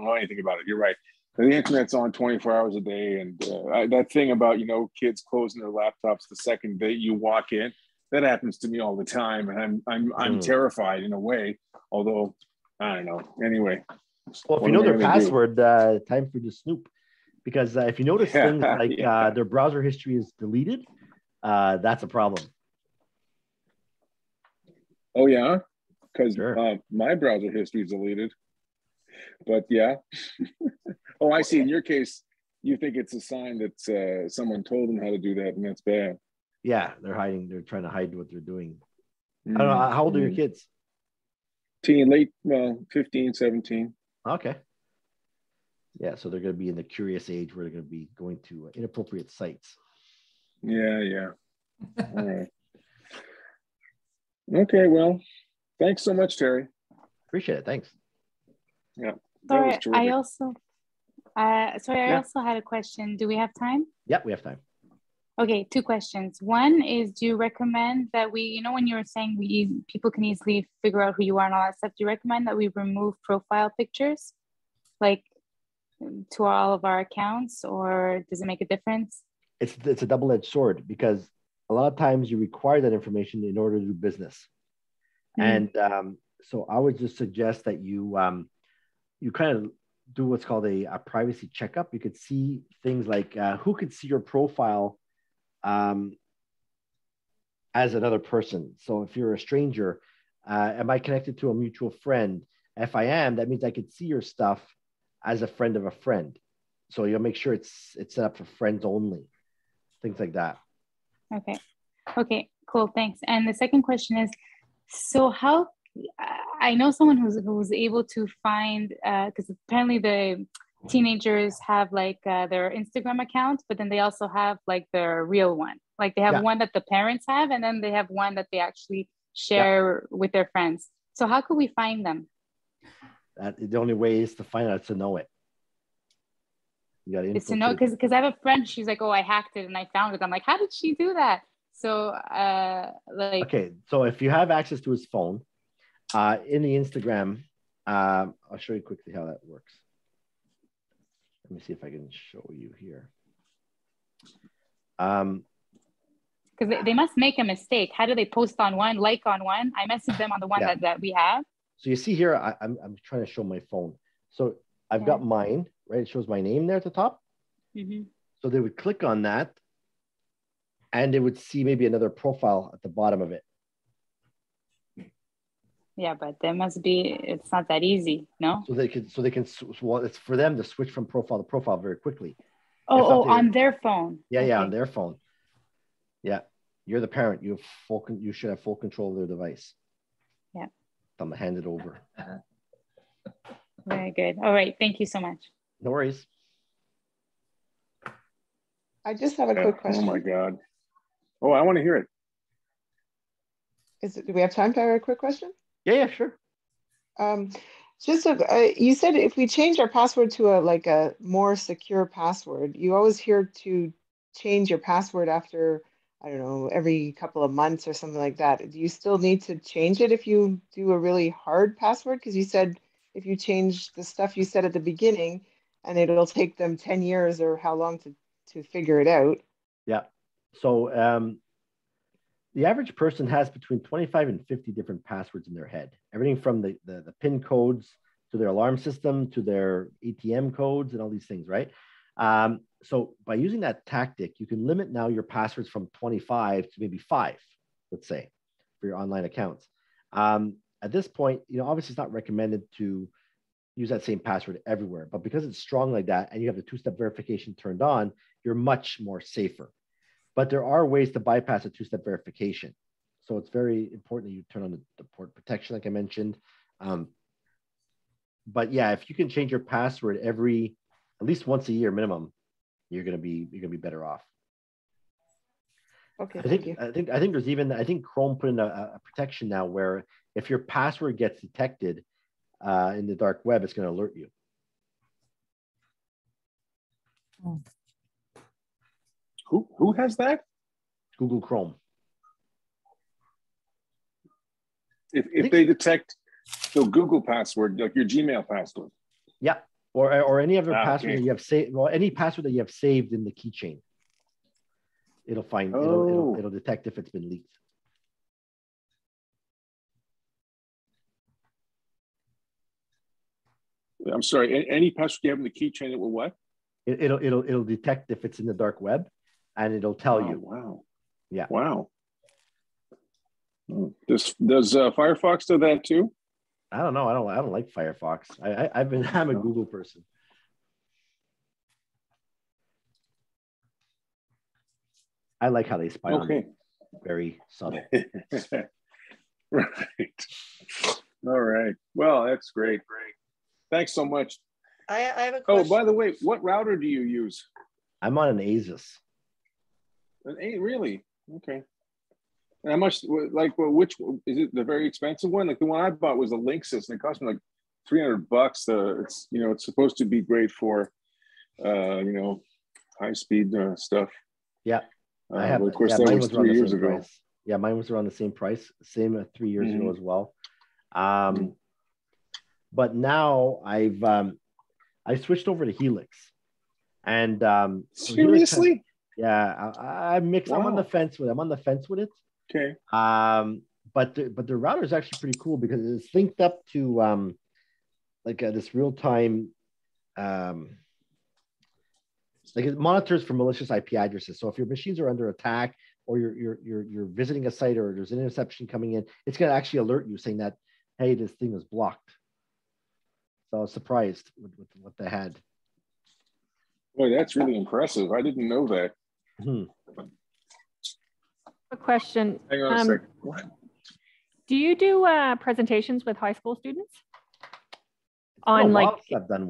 I: know anything about it. You're right. The internet's on 24 hours a day, and that thing about kids closing their laptops the second that you walk in, that happens to me all the time, and I'm terrified in a way. Although I don't know. Anyway,
B: well, if you know their password, time for you to snoop, because if you notice things like their browser history is deleted, that's a problem.
I: Oh yeah. Because my browser history is deleted, but yeah. Oh, I see. In your case, you think it's a sign that someone told them how to do that, and that's bad.
B: Yeah, they're hiding. They're trying to hide what they're doing. I don't know. How old are your kids?
I: Late, 15, 17.
B: Okay. Yeah, so they're going to be in the curious age where they're going to be going to inappropriate sites.
I: Yeah. All right. Okay, well. Thanks so much, Terry.
B: Appreciate it. Thanks.
I: Yeah.
J: Sorry, I also had a question. Do we have time?
B: Yeah, we have time.
J: Okay, 2 questions. One is, do you recommend that we, when you were saying people can easily figure out who you are and all that stuff, do you recommend that we remove profile pictures, like to all of our accounts, or does it make a difference?
B: It's a double-edged sword, because a lot of times you require that information in order to do business. And so I would just suggest that you kind of do what's called a privacy checkup. You could see things like who could see your profile as another person. So if you're a stranger, am I connected to a mutual friend? If I am, that means I could see your stuff as a friend of a friend. So you'll make sure it's set up for friends only, things like that.
J: Okay, cool, thanks. And the second question is, so how, I know someone who's able to find, because apparently the teenagers have like their Instagram account, but then they also have like their real one. Like they have one that the parents have, and then they have one that they actually share with their friends. So how could we find them?
B: The only way is to find out, to know it. You got
J: it's to know, because I have a friend, she's like, oh, I hacked it and I found it. I'm like, how did she do that? So
B: okay, so if you have access to his phone, in the Instagram, I'll show you quickly how that works. Let me see if I can show you here.
J: Because Because they must make a mistake. How do they post on one, like on one? I message them on the one that we have.
B: So you see here, I'm trying to show my phone. So I've got mine, right? It shows my name there at the top.
J: Mm-hmm.
B: So they would click on that and they would see maybe another profile at the bottom of it.
J: Yeah, but there must be, it's not that easy, no?
B: So they can, well, it's for them to switch from profile to profile very quickly.
J: Oh, on their phone.
B: Yeah, yeah, on their phone. Yeah, you're the parent. You should have full control of their device.
J: Yeah.
B: I'm gonna hand it over.
J: Very good. All right, thank you so much.
B: No worries.
K: I just have a quick question.
I: Oh my God. Oh, I want to hear it.
K: Do we have time for a quick question?
B: Yeah, sure.
K: You said if we change our password to a more secure password, you always hear to change your password after, I don't know, every couple of months or something like that. Do you still need to change it if you do a really hard password? Because you said if you change the stuff you said at the beginning, and it'll take them 10 years or how long to figure it out.
B: Yeah. So the average person has between 25 and 50 different passwords in their head. Everything from the PIN codes to their alarm system to their ATM codes and all these things, right? So by using that tactic, you can limit now your passwords from 25 to maybe 5, let's say, for your online accounts. At this point, obviously it's not recommended to use that same password everywhere, but because it's strong like that and you have the two-step verification turned on, you're much more safer. But there are ways to bypass a two-step verification. So it's very important that you turn on the port protection, like I mentioned. But yeah, if you can change your password at least once a year minimum, you're gonna be better off.
K: Okay,
B: I think there's even, I think Chrome put in a protection now where if your password gets detected in the dark web, it's going to alert you.
I: Who has that?
B: Google Chrome.
I: If they detect the Google password, like your Gmail password.
B: Yeah, or any other password that you have saved. Well, any password that you have saved in the keychain, it'll find. It'll detect if it's been leaked.
I: I'm sorry. Any password you have in the keychain, it will what?
B: It'll detect if it's in the dark web, and it'll tell you.
I: Wow.
B: Yeah.
I: Wow. Does Firefox do that too?
B: I don't know. I don't like Firefox. I'm a Google person. I like how they spy on me. Very subtle.
I: Right. All right. Well, that's great. Thanks so much.
K: I have a question.
I: Oh, by the way, what router do you use?
B: I'm on an Asus.
I: Really? Okay. And how much? Which is it? The very expensive one? Like the one I bought was a Linksys, and it cost me like $300. It's supposed to be great for, high speed stuff.
B: Yeah.
I: I have. Of course, that was 3 years ago.
B: Price. Yeah, mine was around the same price, same 3 years ago as well. But now I switched over to Helix, and
I: seriously,
B: I mix. Wow. I'm on the fence with it.
I: Okay.
B: But the router is actually pretty cool because it's linked up to this real time. It monitors for malicious IP addresses. So if your machines are under attack, or you're visiting a site, or there's an interception coming in, it's going to actually alert you saying that, hey, this thing is blocked. So I was surprised with what they had.
I: Boy, that's really impressive. I didn't know that.
L: A question.
I: Hang on a second. What?
L: Do you do presentations with high school students on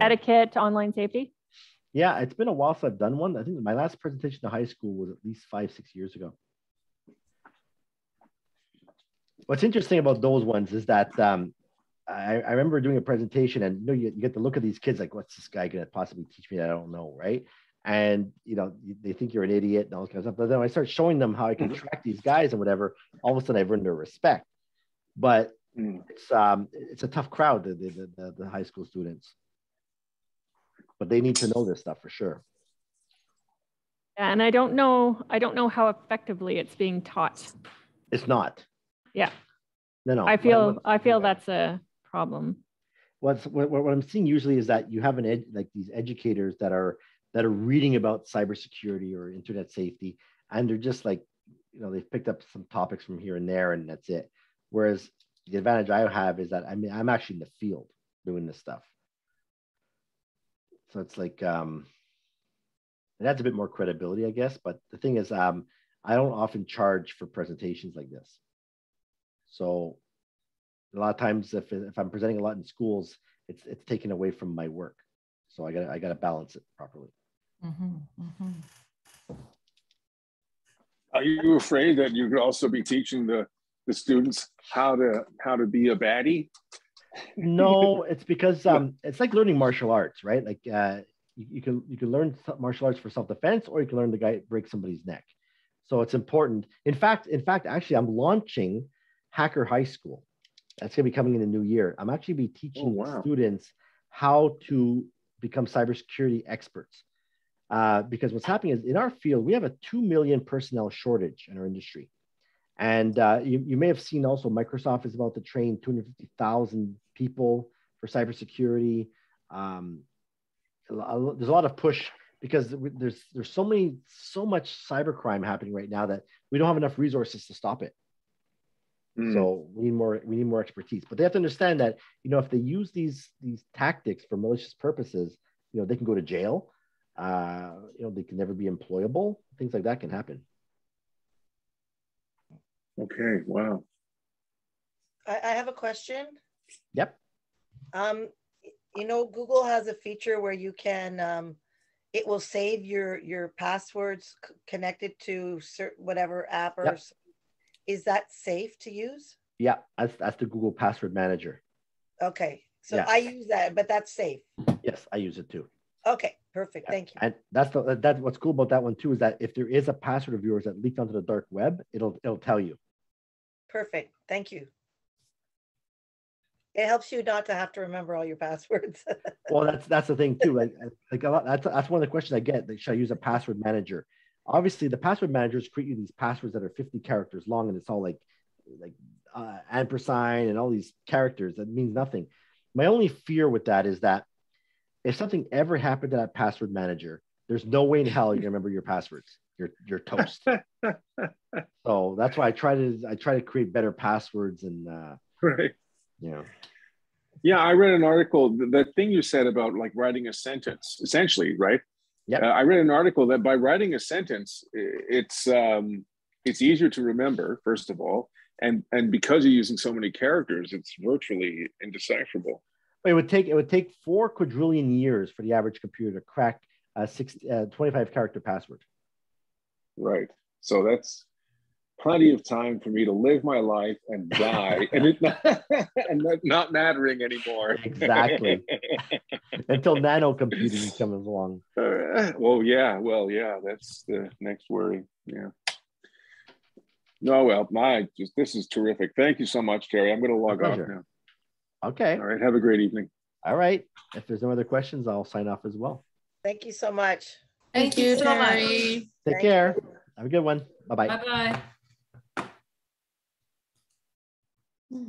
L: etiquette, online safety?
B: Yeah, it's been a while since I've done one. I think my last presentation to high school was at least 5-6 years ago. What's interesting about those ones is that I remember doing a presentation, and you get to look at these kids like, what's this guy going to possibly teach me that I don't know, right? And they think you're an idiot and all that kind of stuff. But then when I start showing them how I can track these guys and whatever, all of a sudden I've earned their respect. But it's a tough crowd, the high school students. But they need to know this stuff for sure.
L: And I don't know how effectively it's being taught.
B: It's not.
L: Yeah.
B: No.
L: I feel that's a problem.
B: What I'm seeing usually is that you have like these educators that are reading about cybersecurity or internet safety, and they're just like, they've picked up some topics from here and there, and that's it. Whereas the advantage I have is that I'm actually in the field doing this stuff. So it's like, it adds a bit more credibility, I guess. But the thing is, I don't often charge for presentations like this. So a lot of times, if I'm presenting a lot in schools, it's taken away from my work. So I gotta balance it properly.
F: Mm-hmm, mm-hmm.
I: Are you afraid that you could also be teaching the students how to be a baddie?
B: No, it's because it's like learning martial arts, right? Like you can learn martial arts for self-defense, or you can learn the guy break somebody's neck. So it's important. In fact, actually, I'm launching Hacker High School. That's going to be coming in the new year. I'm actually be teaching students how to become cybersecurity experts. Because what's happening is in our field, we have a 2 million personnel shortage in our industry. And you may have seen also Microsoft is about to train 250,000 people for cybersecurity. There's a lot of push because there's so much cybercrime happening right now that we don't have enough resources to stop it. So we need more expertise. But they have to understand that, if they use these tactics for malicious purposes, they can go to jail. They can never be employable. Things like that can happen.
I: Okay, wow.
M: I have a question.
B: Yep.
M: Google has a feature where you can, it will save your passwords connected to whatever app or. Yep. Is that safe to use?
B: Yeah, that's the Google Password Manager.
M: Okay, so yeah. I use that, but that's safe.
B: Yes, I use it too.
M: Okay, perfect. Thank you.
B: And that's what's cool about that one too, is that if there is a password of yours that leaked onto the dark web, it'll tell you.
M: Perfect. Thank you. It helps you not to have to remember all your passwords.
B: Well, that's the thing too. Like that's one of the questions I get. Like, should I use a password manager? Obviously, the password managers create you these passwords that are 50 characters long, and it's all like ampersand and all these characters that means nothing. My only fear with that is that if something ever happened to that password manager, there's no way in hell you can remember your passwords. You're toast. So that's why I try to create better passwords and
I: right.
B: Yeah,
I: I read an article. The thing you said about like writing a sentence, essentially, right?
B: Yeah,
I: I read an article that by writing a sentence, it's easier to remember, first of all, and because you're using so many characters, it's virtually indecipherable.
B: It would take 4 quadrillion years for the average computer to crack a 25 character password.
I: Right. So that's plenty of time for me to live my life and die, and it not mattering anymore.
B: Exactly. Until nano computing comes along.
I: Well, yeah. That's the next worry. Yeah. No, well, this is terrific. Thank you so much, Terry. I'm going to log off now.
B: Okay.
I: All right. Have a great evening.
B: All right. If there's no other questions, I'll sign off as well.
M: Thank you so much.
A: Thank you, Terry.
B: Take care. Have a good one. Bye-bye.
F: Bye-bye.